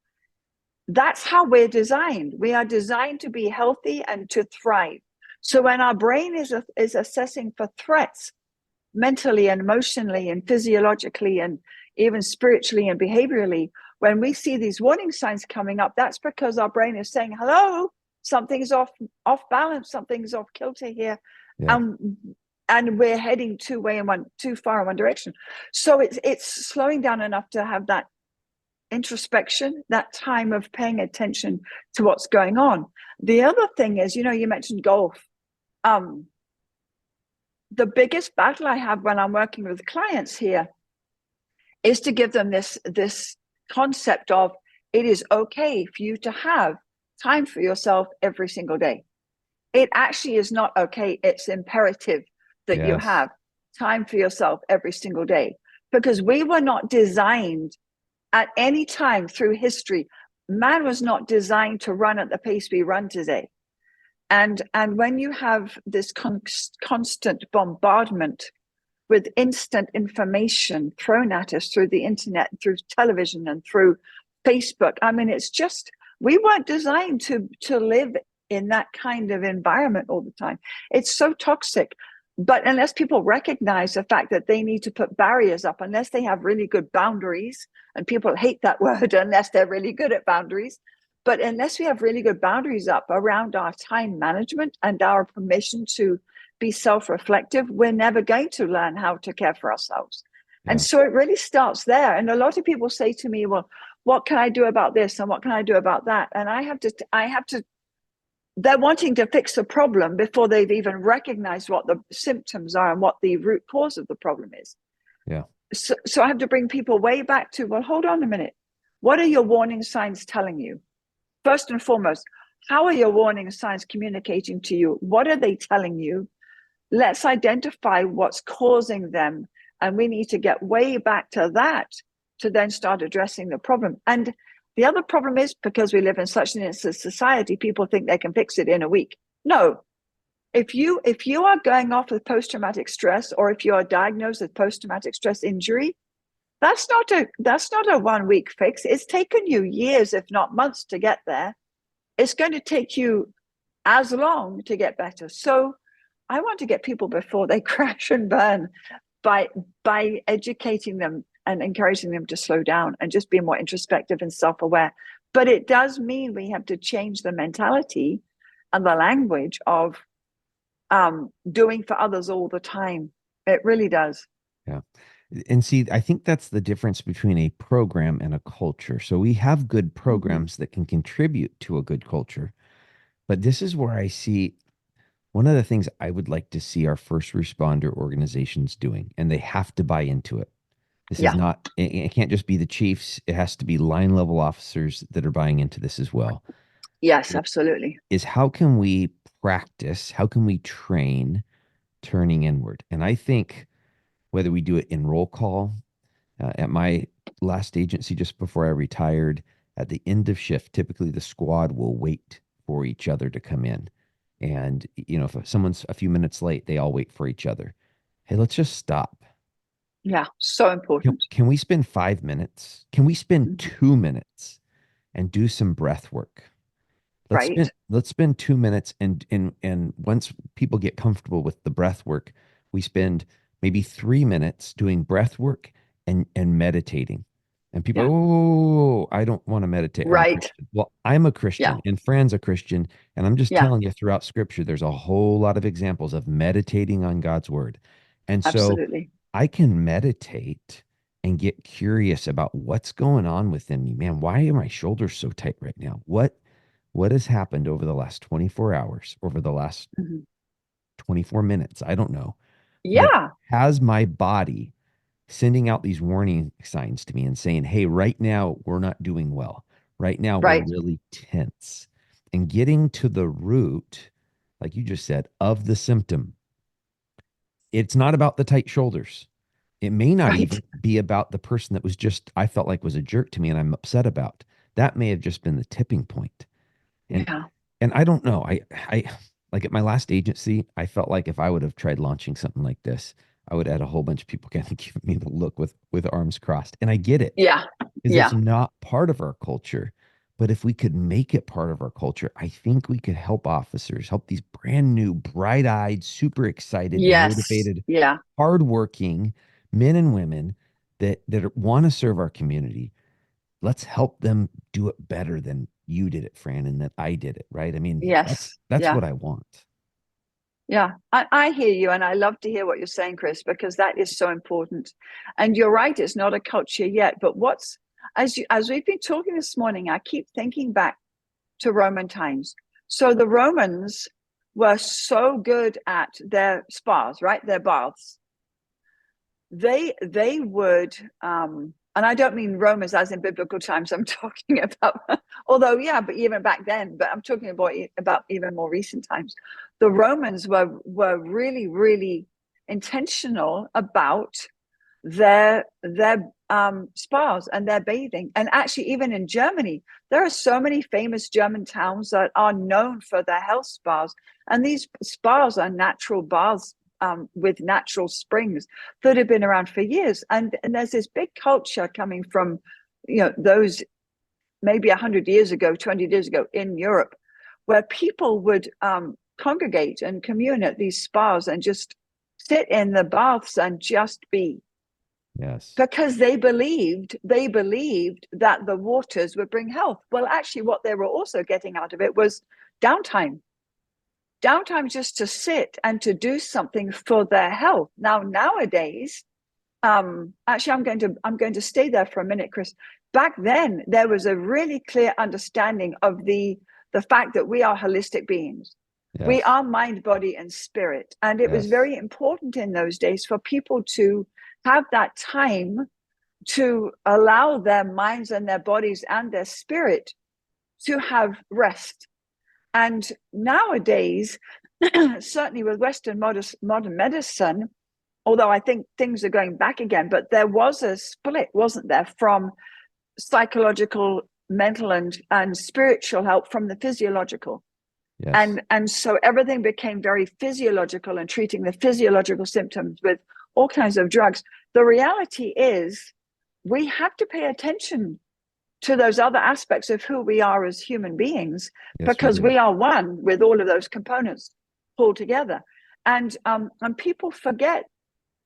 That's how we're designed. We are designed to be healthy and to thrive. So when our brain is assessing for threats, mentally and emotionally and physiologically and even spiritually and behaviorally, when we see these warning signs coming up, that's because our brain is saying, hello, something's off balance, something's off kilter here. Yeah. And we're heading too far in one direction. So it's slowing down enough to have that introspection, that time of paying attention to what's going on. The other thing is, you mentioned golf. The biggest battle I have when I'm working with clients here is to give them this concept of it is okay for you to have time for yourself every single day. It actually is not okay. It's imperative that you have time for yourself every single day, because we were not designed at any time through history. Man was not designed to run at the pace we run today. And when you have this constant bombardment with instant information thrown at us through the internet, through television, and through Facebook, I mean, it's just, we weren't designed to live in that kind of environment all the time. It's so toxic. But unless people recognize the fact that they need to put barriers up, unless they have really good boundaries, and people hate that word unless they're really good at boundaries, but unless we have really good boundaries up around our time management and our permission to be self-reflective, we're never going to learn how to care for ourselves. Yeah. And so it really starts there. And a lot of people say to me, well, what can I do about this? And what can I do about that? And I have to, they're wanting to fix the problem before they've even recognized what the symptoms are and what the root cause of the problem is. Yeah. So I have to bring people way back to, well, hold on a minute. What are your warning signs telling you? First and foremost, how are your warning signs communicating to you? What are they telling you? Let's identify what's causing them. And we need to get way back to that to then start addressing the problem. And the other problem is, because we live in such an instant society, people think they can fix it in a week. No. If you are going off with post-traumatic stress, or if you are diagnosed with post-traumatic stress injury, that's not a 1 week fix. It's taken you years, if not months, to get there. It's going to take you as long to get better. So I want to get people before they crash and burn by educating them and encouraging them to slow down and just be more introspective and self-aware. But it does mean we have to change the mentality and the language of doing for others all the time. It really does. Yeah. And see, I think that's the difference between a program and a culture. So we have good programs that can contribute to a good culture. But this is where I see one of the things I would like to see our first responder organizations doing, and they have to buy into it. This is not, it can't just be the chiefs. It has to be line level officers that are buying into this as well. Yes, absolutely. Is how can we practice, how can we train turning inward? And I think whether we do it in roll call, at my last agency just before I retired, at the end of shift, typically the squad will wait for each other to come in. And, if someone's a few minutes late, they all wait for each other. Hey, let's just stop. Yeah, so important. Can we spend 5 minutes? Can we spend 2 minutes and do some breath work? Let's spend 2 minutes and once people get comfortable with the breath work, we spend maybe 3 minutes doing breath work and meditating. And people, oh, I don't want to meditate. Right. I'm a Christian and Fran's a Christian. And I'm just telling you, throughout scripture, there's a whole lot of examples of meditating on God's word. And so I can meditate and get curious about what's going on within me. Man, why are my shoulders so tight right now? What has happened over the last 24 hours, over the last 24 minutes? I don't know. Yeah. Has my body sending out these warning signs to me and saying, hey, right now we're not doing well. Right now we're really tense. And getting to the root, like you just said, of the symptom. It's not about the tight shoulders. It may not even be about the person that was I felt like was a jerk to me and I'm upset about. That may have just been the tipping point. And I don't know. like at my last agency, I felt like if I would have tried launching something like this, I would have had a whole bunch of people kind of giving me the look with arms crossed. And I get it Yeah. because it's Yeah. not part of our culture. But if we could make it part of our culture, I think we could help officers, help these brand new, bright-eyed, super excited, Yes. motivated, Yeah. hardworking men and women that want to serve our community. Let's help them do it better than you did it, Fran, and that I did it, right? I mean, Yes. that's Yeah. what I want. Yeah, I hear you, and I love to hear what you're saying, Chris, because that is so important. And you're right; it's not a culture yet. But what's as we've been talking this morning, I keep thinking back to Roman times. So the Romans were so good at their spas, right? Their baths. They would, and I don't mean Romans as in biblical times. I'm talking about, although yeah, but even back then. But I'm talking about even more recent times. The Romans were really really intentional about their spas and their bathing. And actually, even in Germany, there are so many famous German towns that are known for their health spas. And these spas are natural baths with natural springs that have been around for years. And there's this big culture coming from, those maybe 100 years ago, 20 years ago in Europe, where people would congregate and commune at these spas and just sit in the baths and just be, Yes. because they believed that the waters would bring health. Well, actually, what they were also getting out of it was downtime. Downtime just to sit and to do something for their health. Now, nowadays, actually, I'm going to stay there for a minute, Chris. Back then, there was a really clear understanding of the fact that we are holistic beings. We Yes. are mind, body, and spirit. And it was Yes. very important in those days for people to have that time to allow their minds and their bodies and their spirit to have rest. And nowadays, certainly with Western modern medicine, although I think things are going back again, but there was a split, wasn't there, from psychological, mental, and spiritual help from the physiological. Yes. And so everything became very physiological and treating the physiological symptoms with all kinds of drugs. The reality is we have to pay attention to those other aspects of who we are as human beings, Yes, we because do. we are one with all of those components pulled together. And people forget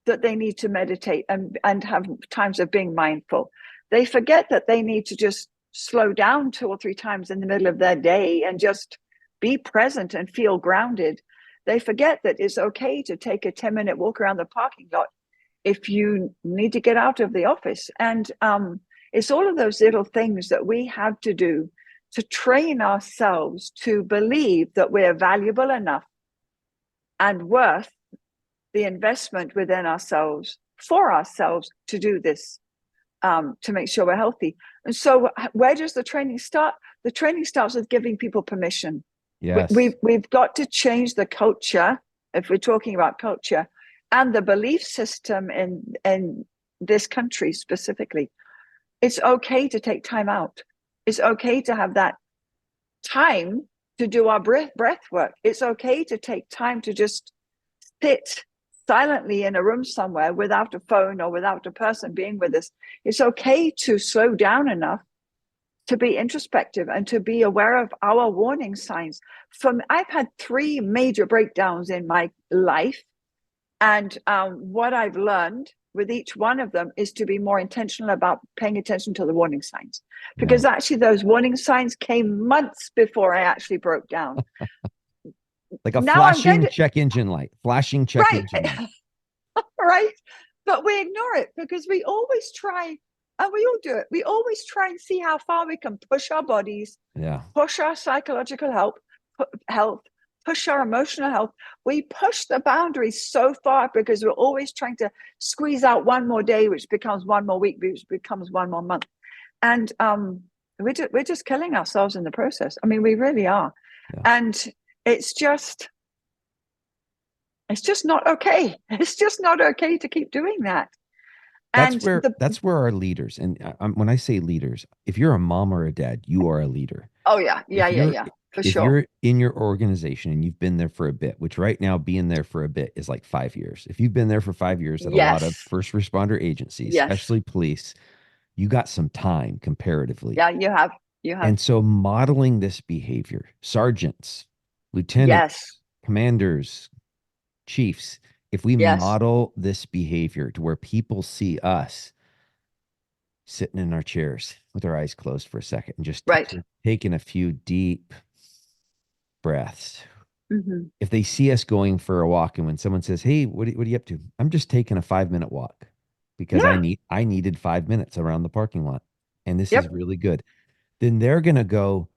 that they need to meditate and have times of being mindful. They forget that they need to just slow down 2 or 3 times in the middle of their day and just be present and feel grounded. They forget that it's okay to take a 10-minute walk around the parking lot if you need to get out of the office. And it's all of those little things that we have to do to train ourselves to believe that we're valuable enough and worth the investment within ourselves for ourselves to do this, to make sure we're healthy. And so where does the training start? The training starts with giving people permission. Yes. We've got to change the culture, if we're talking about culture, and the belief system in this country specifically. It's okay to take time out. It's okay to have that time to do our breath work. It's okay to take time to just sit silently in a room somewhere without a phone or without a person being with us. It's okay to slow down enough to be introspective and to be aware of our warning signs. I've had 3 major breakdowns in my life, and what I've learned with each one of them is to be more intentional about paying attention to the warning signs, Yeah. because actually those warning signs came months before I actually broke down. Like a Now I'm going flashing to, check engine light. Flashing check right, engine light. right, but we ignore it because we always try, and we all do it. We always try and see how far we can push our bodies, Yeah. push our psychological health, push our emotional health. We push the boundaries so far because we're always trying to squeeze out one more day, which becomes one more week, which becomes one more month. And we're just killing ourselves in the process. I mean, we really are. Yeah. And it's just not okay. It's just not okay to keep doing that. That's And where that's where our leaders, and when I say leaders, if you're a mom or a dad, you are a leader. oh yeah, yeah, If yeah, you're yeah. for if sure. you're in your organization and you've been there for a bit, which right now being there for a bit is like 5 years. If you've been there for 5 years at a lot of Yes. first responder agencies, Yes. especially police, you got some time comparatively. Yeah, you have. You have. And so modeling this behavior, sergeants, lieutenants, Yes. commanders, chiefs, if we Yes. model this behavior to where people see us sitting in our chairs with our eyes closed for a second and just Right. taking a few deep breaths. Hmm. If they see us going for a walk and when someone says, "Hey, what are you up to?" I'm just taking a 5 minute walk because Yeah. I needed 5 minutes around the parking lot. And this is Yep. really good. Then they're gonna go,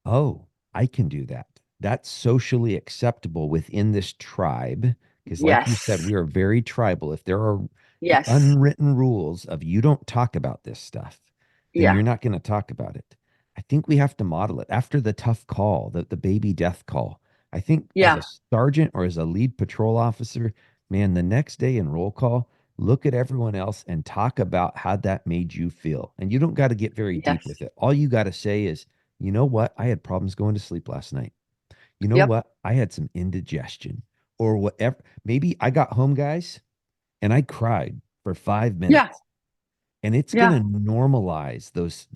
"Oh, I can do that. That's socially acceptable within this tribe." Because, like you said, Yes. we are very tribal. If there are Yes. unwritten rules of you don't talk about this stuff, then Yeah. you're not going to talk about it. I think we have to model it after the tough call, the baby death call. I think as a Yeah. sergeant or as a lead patrol officer, man, the next day in roll call, look at everyone else and talk about how that made you feel. And you don't got to get very deep Yes. with it. All you got to say is, you know what? I had problems going to sleep last night. You know Yep. what? I had some indigestion or whatever. Maybe I got home, guys, and I cried for five Yeah. minutes. And it's going Yeah. to normalize those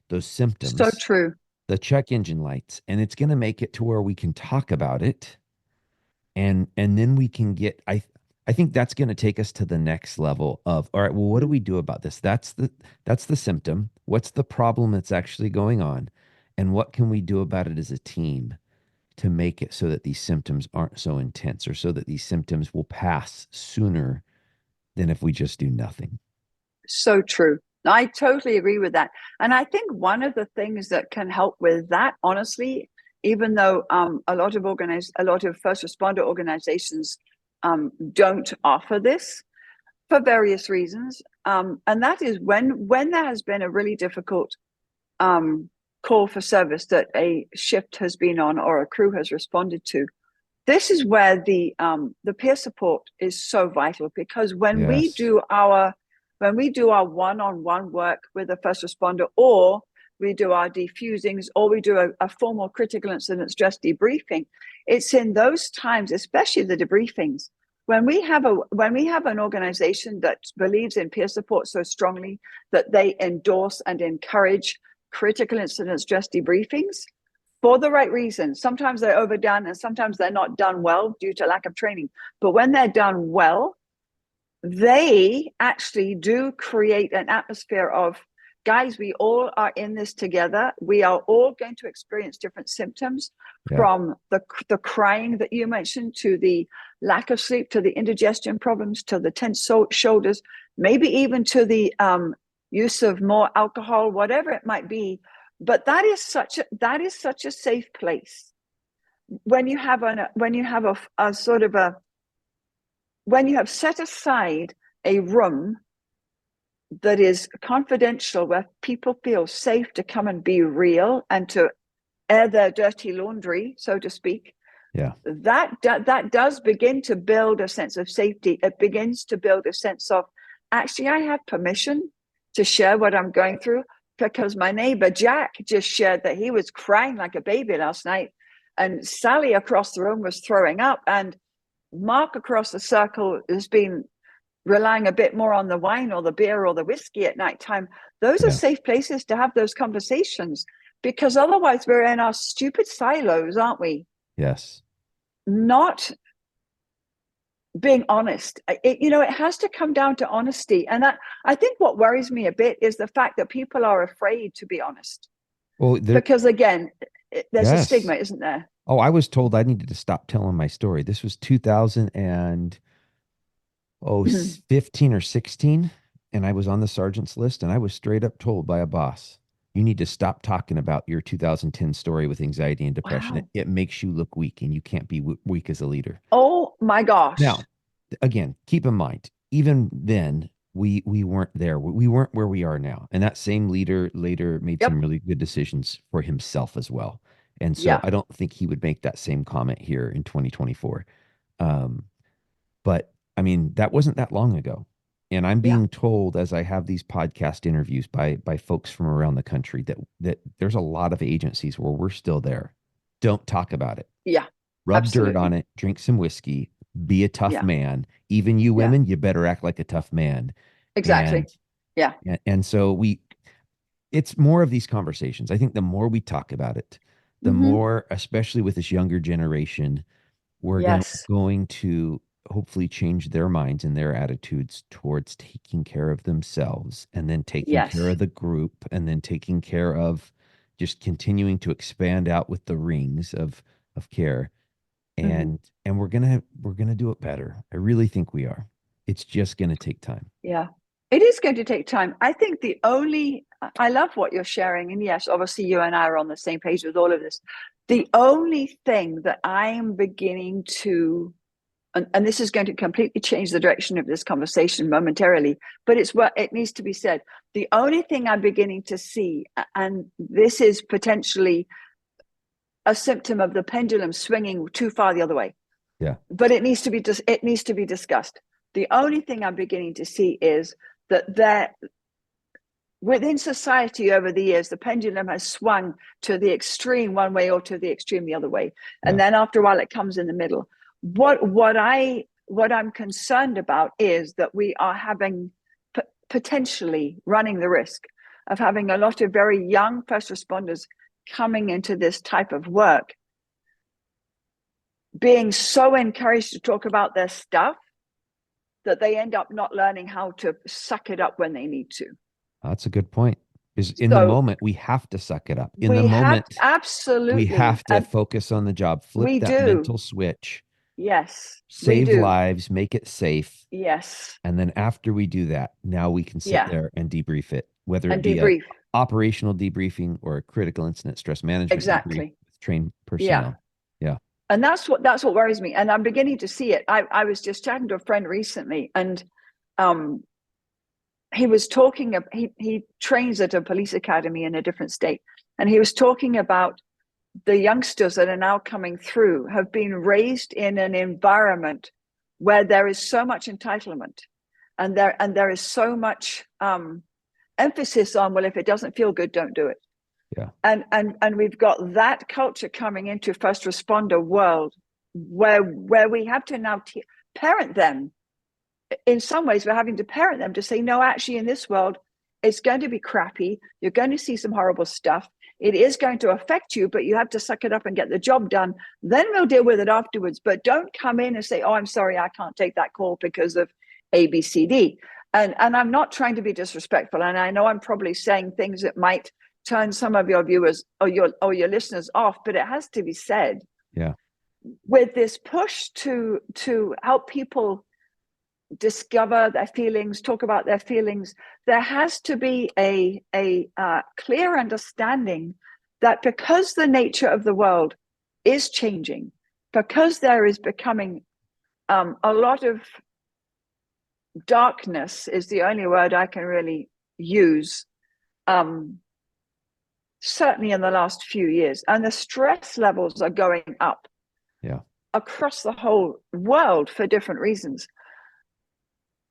So symptoms, true. the check engine lights, and it's going to make it to where we can talk about it and then we can get I think that's going to take us to the next level of, all right, well, what do Mm. we do about this? That's the symptom. What's the problem that's actually going on? And what can we do about it as a team to make it so that these symptoms aren't so intense or so that these symptoms will pass sooner than if we just do nothing? So true. I totally agree with that. And I think one of the things that can help with that, honestly, even though a lot of first responder organizations don't offer this for various reasons, and that is when there has been a really difficult um, call for service that a shift has been on or a crew has responded to. This is where the peer support is so vital, because Yes. when we do our one-on-one work with a first responder, or we do our defusings, or we do a formal critical incident stress debriefing, it's in those times, especially the debriefings, when we have an organization that believes in peer support so strongly that they endorse and encourage critical incident stress debriefings for the right reasons. Sometimes they're overdone and sometimes they're not done well due to lack of training. But when they're done well, they actually do create an atmosphere of, guys, we all are in this together. We are all going to experience different symptoms, Yeah. from the crying that you mentioned, to the lack of sleep, to the indigestion problems, to the tense shoulders, maybe even to the use of more alcohol, whatever it might be. But that is such a safe place when you have a sort of a when you have set aside a room that is confidential, where people feel safe to come and be real and to air their dirty laundry, so to speak. Yeah. That does begin to build a sense of safety. It begins to build a sense of, actually, I have permission to share what I'm going through, because my neighbor Jack just shared that he was crying like a baby last night, and Sally across the room was throwing up, and Mark across the circle has been relying a bit more on the wine or the beer or the whiskey at nighttime. Those are Yeah. safe places to have those conversations, because otherwise we're in our stupid silos, aren't we? Yes. Not being honest. It has to come down to honesty. And I think what worries me a bit is the fact that people are afraid to be honest. Well, there, Because again, there's a yes. stigma, isn't there? Oh, I was told I needed to stop telling my story. This was 2000 and Mhm. 15 or 16, and I was on the sergeant's list, and I was straight up told by a boss, you need to stop talking about your 2010 story with anxiety and depression. It, Wow. it makes you look weak, and you can't be weak as a leader. Oh my gosh. Now, again, keep in mind, even then, we weren't there. We weren't where we are now. And that same leader later made some Yep. really good decisions for himself as well. And so Yeah. I don't think he would make that same comment here in 2024. Um, but I mean, that wasn't that long ago. And I'm Yeah. being told as I have these podcast interviews by folks from around the country that there's a lot of agencies where we're still there. Don't talk about it. Yeah. Rub dirt on Absolutely. it, drink some whiskey, be a tough Yeah. man. Even you Yeah. women, you better act like a tough man. Exactly. And Yeah. and so it's more of these conversations. I think the more we talk about it, the Hmm. more, especially with this younger generation, we're Yes. going to hopefully change their minds and their attitudes towards taking care of themselves and then taking care Yes. of the group and then taking care of just continuing to expand out with the rings of care. Hmm. And we're gonna do it better. I really think we are. It's just gonna take time. Yeah. It is going to take time. I think I love what you're sharing. And yes, obviously you and I are on the same page with all of this. The only thing that I am beginning to, and this is going to completely change the direction of this conversation momentarily, but it's what it needs to be said. The only thing I'm beginning to see, and this is potentially a symptom of the pendulum swinging too far the other way, Yeah. but it needs to be discussed. The only thing I'm beginning to see is that there within society over the years, the pendulum has swung to the extreme one way or to the extreme the other way. And Yeah. then after a while, it comes in the middle. What I'm concerned about is that we are having potentially running the risk of having a lot of very young first responders coming into this type of work, being so encouraged to talk about their stuff that they end up not learning how to suck it up when they need to. That's a good point. Is in the So moment we have to suck it up. In the we have moment we absolutely, have to focus on the job, flip we that do. mental switch, Yes, we save do. lives, make it safe. Yes. And then after we do that, now we can sit Yeah. there and debrief it, whether it And be a debrief. operational debriefing or a critical incident stress management debrief Exactly. with trained Yeah. personnel. Yeah. And that's what worries me. And I'm beginning to see it. I was just chatting to a friend recently, and um he was talking he trains at a police academy in a different state. And he was talking about the youngsters that are now coming through have been raised in an environment where there is so much entitlement, and there is so much emphasis on, well, if it doesn't feel good, don't do it. Yeah. And we've got that culture coming into first responder world where we have to now parent them. In some ways, we're having to parent them to say, no, actually, in this world, it's going to be crappy. You're going to see some horrible stuff. It is going to affect you, but you have to suck it up and get the job done. Then we'll deal with it afterwards. But don't come in and say, oh, I'm sorry, I can't take that call because of A, B, C, D. And I'm not trying to be disrespectful. And I know I'm probably saying things that might turn some of your viewers or your listeners off, but it has to be said. Yeah. With this push to help people discover their feelings, talk about their feelings, there has to be a clear understanding that because the nature of the world is changing, because there is becoming a lot of darkness is the only word I can really use, certainly in the last few years, and the stress levels are going up Yeah. across the whole world for different reasons.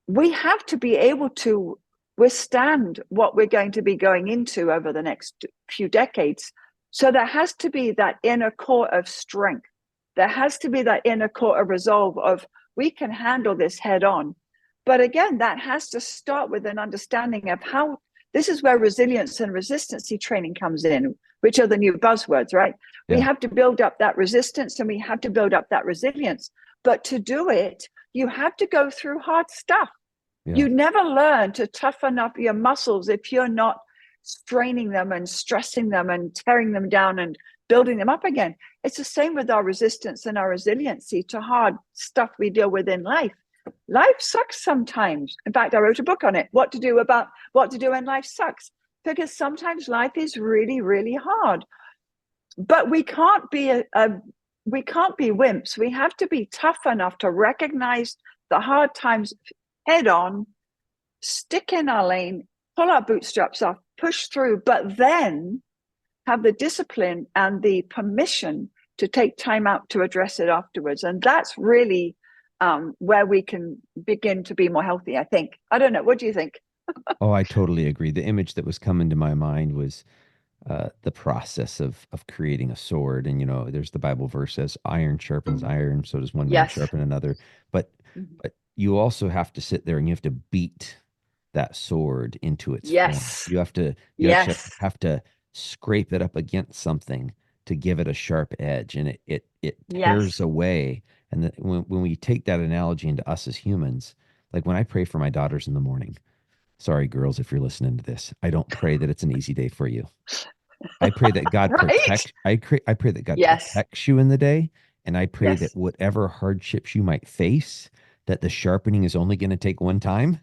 We have to be able to withstand what we're going to be going into over the next few decades. So there has to be that inner core of strength. There has to be that inner core of resolve of, we can handle this head on. But again, that has to start with an understanding of how, this is where resilience and resistancy training comes in, which are the new buzzwords, right? We Yeah. have to build up that resistance and we have to build up that resilience. But to do it, you have to go through hard stuff. Yeah. You never learn to toughen up your muscles if you're not straining them and stressing them and tearing them down and building them up again. It's the same with our resistance and our resiliency to hard stuff we deal with in life. Life sucks sometimes. In fact, I wrote a book on it, what to do when life sucks, because sometimes life is really, really hard. But we can't be wimps. We have to be tough enough to recognize the hard times head on, stick in our lane, pull our bootstraps off, push through, but then have the discipline and the permission to take time out to address it afterwards. And that's really where we can begin to be more healthy, I think. I don't know. What do you think? Oh, I totally agree. The image that was coming to my mind was the process of creating a sword. And there's the Bible verse says, "Iron sharpens iron, so does one man Yes. sharpen another." But Mhm. but you also have to sit there and you have to beat that sword into its form. Yes. You actually Yes. have to scrape it up against something to give it a sharp edge, and it tears Yes. away. And when we take that analogy into us as humans, like when I pray for my daughters in the morning, sorry girls if you're listening to this, I don't pray that it's an easy day for you. I pray that God Right. protects. I pray that God Yes. protects you in the day, and I pray that Yes. whatever hardships you might face, that the sharpening is only going to take one time,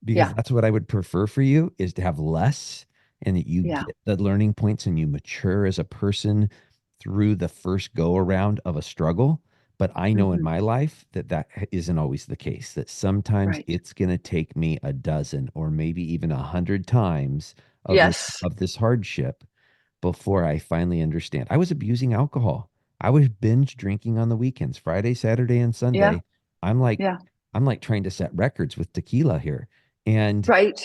because Yeah. that's what I would prefer for you, is to have less, and that you Yeah. get the learning points and you mature as a person through the first go around of a struggle. But I know in Hmm. my life that isn't always the case, that sometimes Right. it's going to take me a dozen or maybe even 100 times of Yes. this hardship before I finally understand. I was abusing alcohol. I was binge drinking on the weekends, Friday, Saturday, and Yeah. Sunday. I'm like, Yeah. I'm like trying to set records with tequila here. And, Right.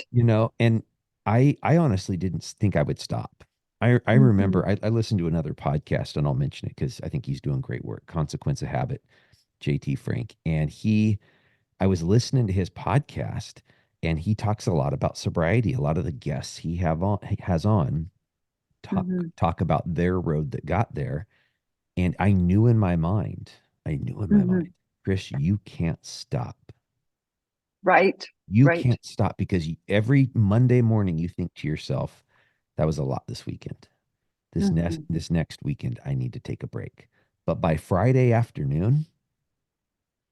and I honestly didn't think I would stop. I Hmm. remember I listened to another podcast, and I'll mention it because I think he's doing great work. Consequence of Habit, JT Frank. And I was listening to his podcast, and he talks a lot about sobriety. A lot of the guests he has on talk Hmm. talk about their road that got there. And I knew in my mind, Hmm. Chris, you can't stop. Right. You Right. can't stop because every Monday morning you think to yourself, that was a lot this weekend. Hmm. This next weekend, I need to take a break. But by Friday afternoon,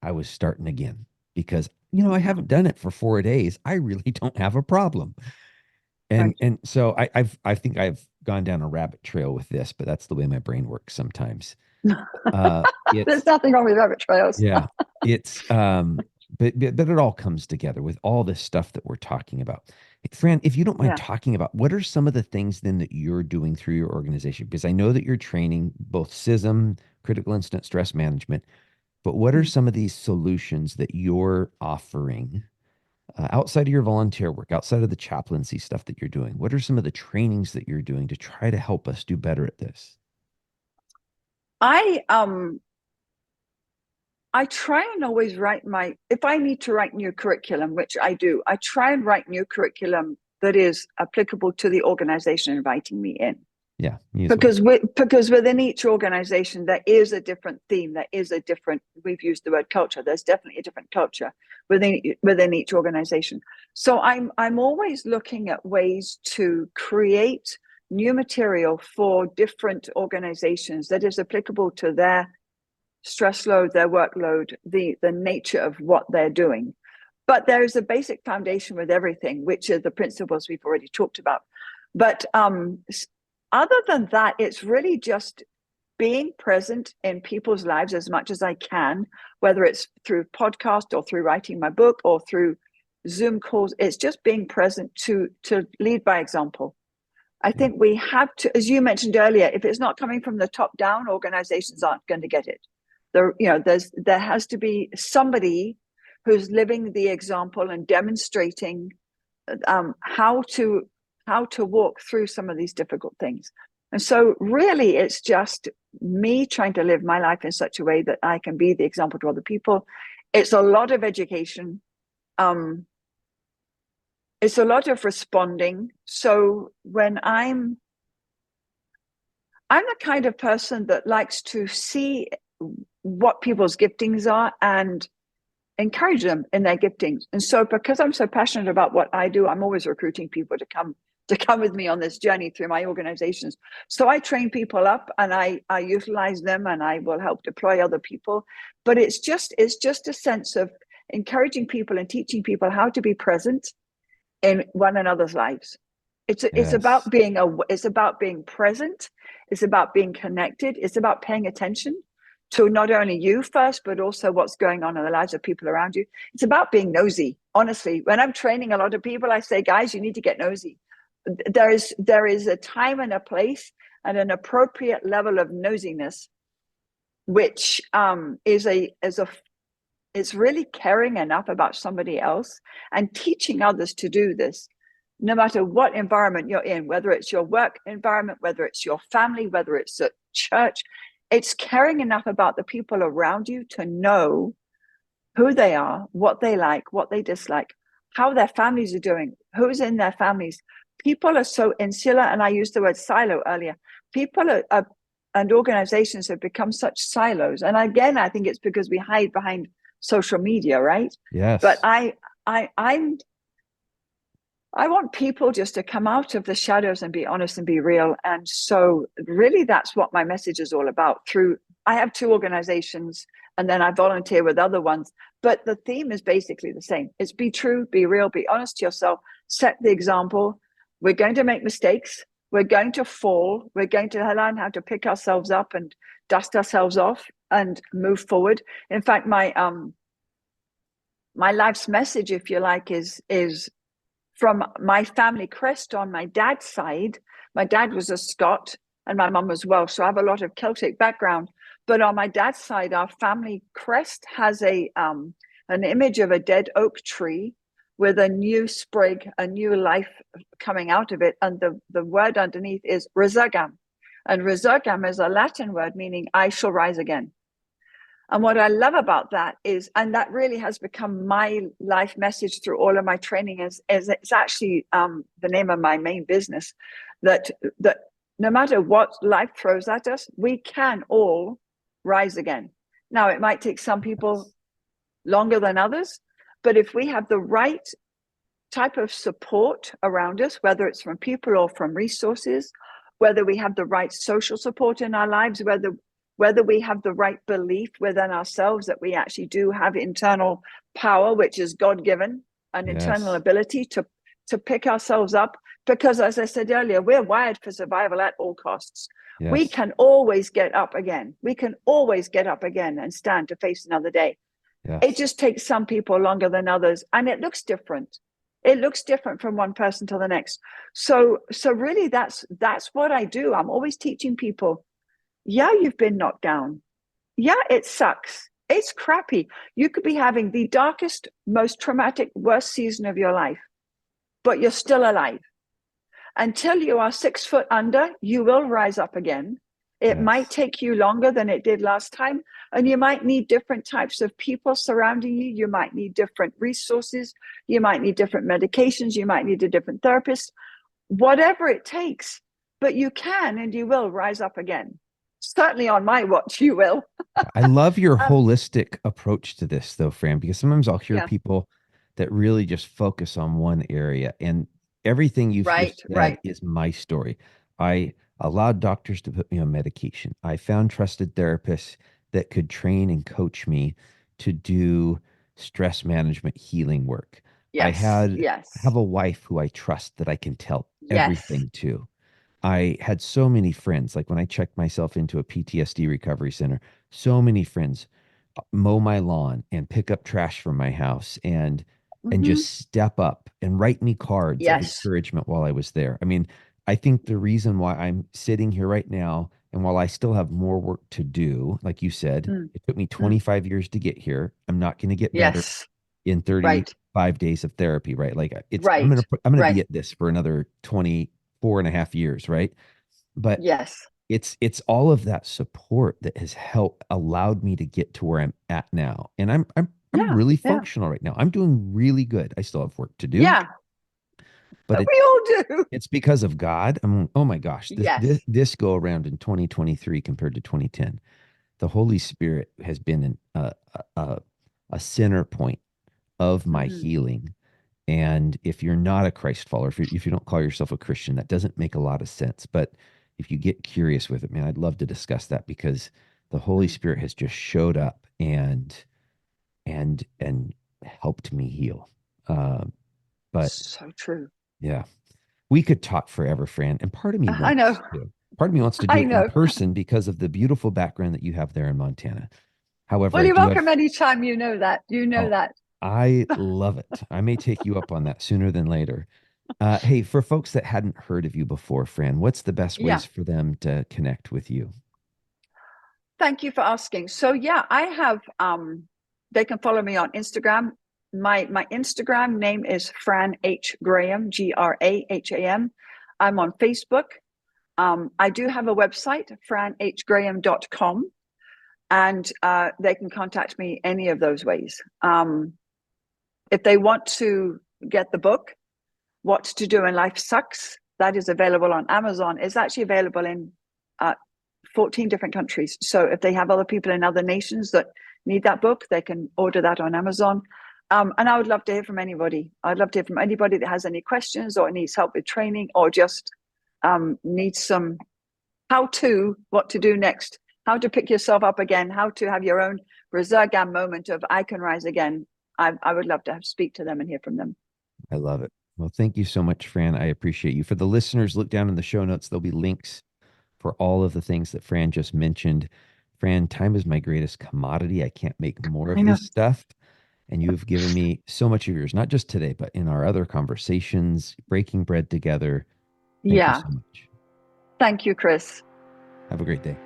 I was starting again because, I Hmm. haven't done it for 4 days. I really don't have a problem. And Right. and so I think I've gone down a rabbit trail with this, but that's the way my brain works sometimes. Uh, There's it's nothing wrong with rabbit trails. Yeah, it's but it all comes together with all this stuff that we're talking about. Fran, if you don't mind Yeah. talking about what are some of the things then that you're doing through your organization? Because I know that you're training both CISM, critical incident stress management, but what are Mm. some of these solutions that you're offering outside of your volunteer work, outside of the chaplaincy stuff that you're doing? What are some of the trainings that you're doing to try to help us do better at this? I I try and always write if I need to write new curriculum, which I do, I try and write new curriculum that is applicable to the organization inviting me in. Yeah, me as well. Because within each organization there is a different theme, there is a different, we've used the word culture, there's definitely a different culture within each organization. So I'm always looking at ways to create new material for different organizations that is applicable to their stress load, their workload, the nature of what they're doing. But there is a basic foundation with everything, which are the principles we've already talked about. But other than that, it's really just being present in people's lives as much as I can, whether it's through podcast or through writing my book or through Zoom calls. It's just being present to lead by example. I Yeah. think we have to, as you mentioned earlier, if it's not coming from the top down, organizations aren't going to get it. There has to be somebody who's living the example and demonstrating how to walk through some of these difficult things. And so really it's just me trying to live my life in such a way that I can be the example to other people. It's a lot of education. Um, it's a lot of responding. So when I'm the kind of person that likes to see what people's giftings are and encourage them in their giftings. And so because I'm so passionate about what I do, I'm always recruiting people to come with me on this journey through my organizations. So I train people up and I utilize them and I will help deploy other people. But it's just a sense of encouraging people and teaching people how to be present in one another's lives. It's Yes. about being present. It's about being connected. It's about paying attention to not only you first, but also what's going on in the lives of people around you. It's about being nosy. Honestly, when I'm training a lot of people, I say, guys, you need to get nosy. There is a time and a place and an appropriate level of nosiness which is a it's really caring enough about somebody else and teaching others to do this, no matter what environment you're in, whether it's your work environment, whether it's your family, whether it's a church. It's caring enough about the people around you to know who they are, what they like, what they dislike, how their families are doing, who's in their families. People are so insular, and I used the word silo earlier. People are and organizations have become such silos. And again, I think it's because we hide behind social media, right? But Yes. I'm I want people just to come out of the shadows and be honest and be real. And so really that's what my message is all about. Through I have two organizations and then I volunteer with other ones, but the theme is basically the same. It's be true, be real, be honest to yourself, set the example. We're going to make mistakes. We're going to fall. We're going to learn how to pick ourselves up and dust ourselves off and move forward. In fact, my life's message, if you like, is from my family crest on my dad's side. My dad was a Scot and my mum was Welsh, so I have a lot of Celtic background. But on my dad's side, our family crest has an image of a dead oak tree with a new sprig, a new life coming out of it, and the word underneath is resurgam, and resurgam is a Latin word meaning I shall rise again. And what I love about that is, and that really has become my life message through all of my training, is it's actually the name of my main business, that no matter what life throws at us, we can all rise again. Now, it might take some people longer than others, but if we have the right type of support around us, whether it's from people or from resources, whether we have the right social support in our lives, whether we have the right belief within ourselves that we actually do have internal power, which is God-given, an internal Yes. ability to pick ourselves up. Because as I said earlier, we're wired for survival at all costs. We Yes. can always get up again. We can always get up again and stand to face another day. It Yes. just takes some people longer than others, and it looks different. It looks different from one person to the next. So really that's what I do. I'm always teaching people, yeah, you've been knocked down. Yeah, it sucks. It's crappy. You could be having the darkest, most traumatic, worst season of your life, but you're still alive. Until you are 6 foot under, you will rise up again. It might Yes. take you longer than it did last time, and you might need different types of people surrounding you. You might need different resources. You might need different medications. You might need a different therapist, whatever it takes. But you can and you will rise up again. Certainly on my watch, you will. I love your um, holistic approach to this, though, Fran, because sometimes I'll hear yeah, people that really just focus on one area, and everything you've right, just said right. is my story. I allowed doctors to put me on medication. I found trusted therapists that could train and coach me to do stress management healing work. I Yes, had yes, have a wife who I trust that I can tell yes. everything to. I had so many friends, like when I checked myself into a PTSD recovery center, so many friends mow my lawn and pick up trash from my house and Mm-hmm. just step up and write me cards of Yes. encouragement while I was there. I mean, I think the reason why I'm sitting here right now and while I still have more work to do, like you said, Mm, it took me mm. 25 years to get here. I'm not going to get better Yes. in Right. 35 days of therapy, right? Like it's Right. I'm going to be Right. at this for another 24 and a half years, right? But Yes. it's all of that support that has helped allowed me to get to where I'm at now. And I'm Yeah. really Yeah. functional right now. I'm doing really good. I still have work to do, Yeah. but We all do. it's because of God. Oh my gosh, Yes. this go around in 2023 compared to 2010. The Holy Spirit has been a center point of my Mm-hmm. healing. And if you're not a Christ follower, if you don't call yourself a Christian, that doesn't make a lot of sense. But if you get curious with it, man, I'd love to discuss that because the Holy Mm. Spirit has just showed up and helped me heal. Uh, but So true. yeah, we could talk forever, Fran. And part of me I know. wants to. Part of me wants to do I it in know. person because of the beautiful background that you have there in Montana. However, Well, I you're do have. welcome anytime. You know that. You know Oh, that. I love it. I may take you up on that sooner than later. Hey, for folks that hadn't heard of you before, Fran, what's the best Yeah. ways for them to connect with you? Thank you for asking. So yeah, I have they can follow me on Instagram. My Instagram name is Fran H. Graham, Graham. I'm on Facebook. I do have a website, franhgraham.com, and they can contact me any of those ways. If they want to get the book, What to Do When Life Sucks, that is available on Amazon. It's actually available in 14 different countries. So if they have other people in other nations that need that book, they can order that on Amazon. And I would love to hear from anybody. I'd love to hear from anybody that has any questions or needs help with training or just needs some what to do next, how to pick yourself up again, how to have your own resurgam moment of I can rise again. I would love to speak to them and hear from them. I love it. Well, thank you so much, Fran. I appreciate you. For the listeners, look down in the show notes. There'll be links for all of the things that Fran just mentioned. Fran, time is my greatest commodity. I can't make more of this stuff. And you've given me so much of yours, not just today, but in our other conversations, breaking bread together. Thank you so much. Thank you, Chris. Have a great day.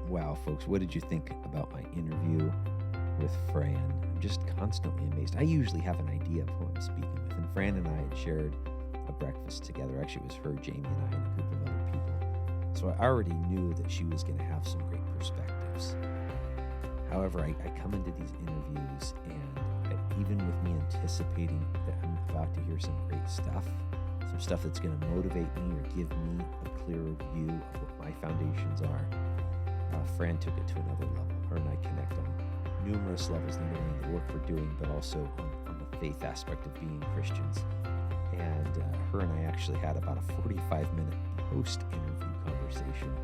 Wow, folks, what did you think about my interview with Fran? I'm just constantly amazed. I usually have an idea of who I'm speaking with. And Fran and I had shared a breakfast together. Actually, it was her, Jaimie, and I, and a group of other people. So I already knew that she was going to have some great perspectives. However, I come into these interviews, and even with me anticipating that I'm about to hear some great stuff, some stuff that's going to motivate me or give me a clearer view of what my foundations are, Fran took it to another level. Her and I connect on numerous levels, not only in the work we're doing, but also on the faith aspect of being Christians. And her and I actually had about a 45-minute post-interview conversation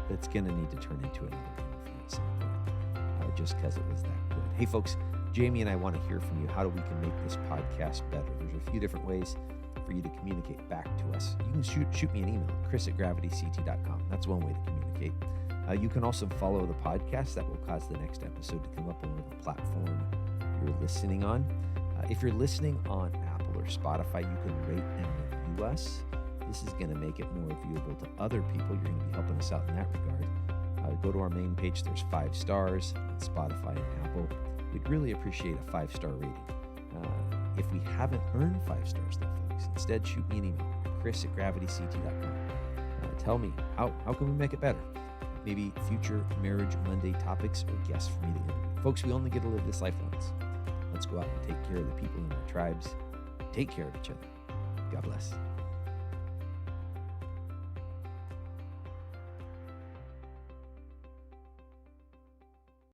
that's going to need to turn into another interview at some point, just because it was that good. Hey, folks, Jaimie and I want to hear from you. How do we can make this podcast better? There's a few different ways for you to communicate back to us. You can shoot me an email, chris@gravityct.com. That's one way to communicate. You can also follow the podcast. That will cause the next episode to come up on whatever platform you're listening on. If you're listening on Apple or Spotify, you can rate and review us. This is going to make it more viewable to other people. You're going to be helping us out in that regard. Go to our main page. There's 5 stars on Spotify and Apple. We'd really appreciate a 5-star rating. If we haven't earned 5 stars, though, folks, instead shoot me an email, chris@gravityct.com. Tell me, how can we make it better? Maybe future Marriage Monday topics or guests for me to interview. Folks, we only get to live this life once. Let's go out and take care of the people in our tribes. Take care of each other. God bless.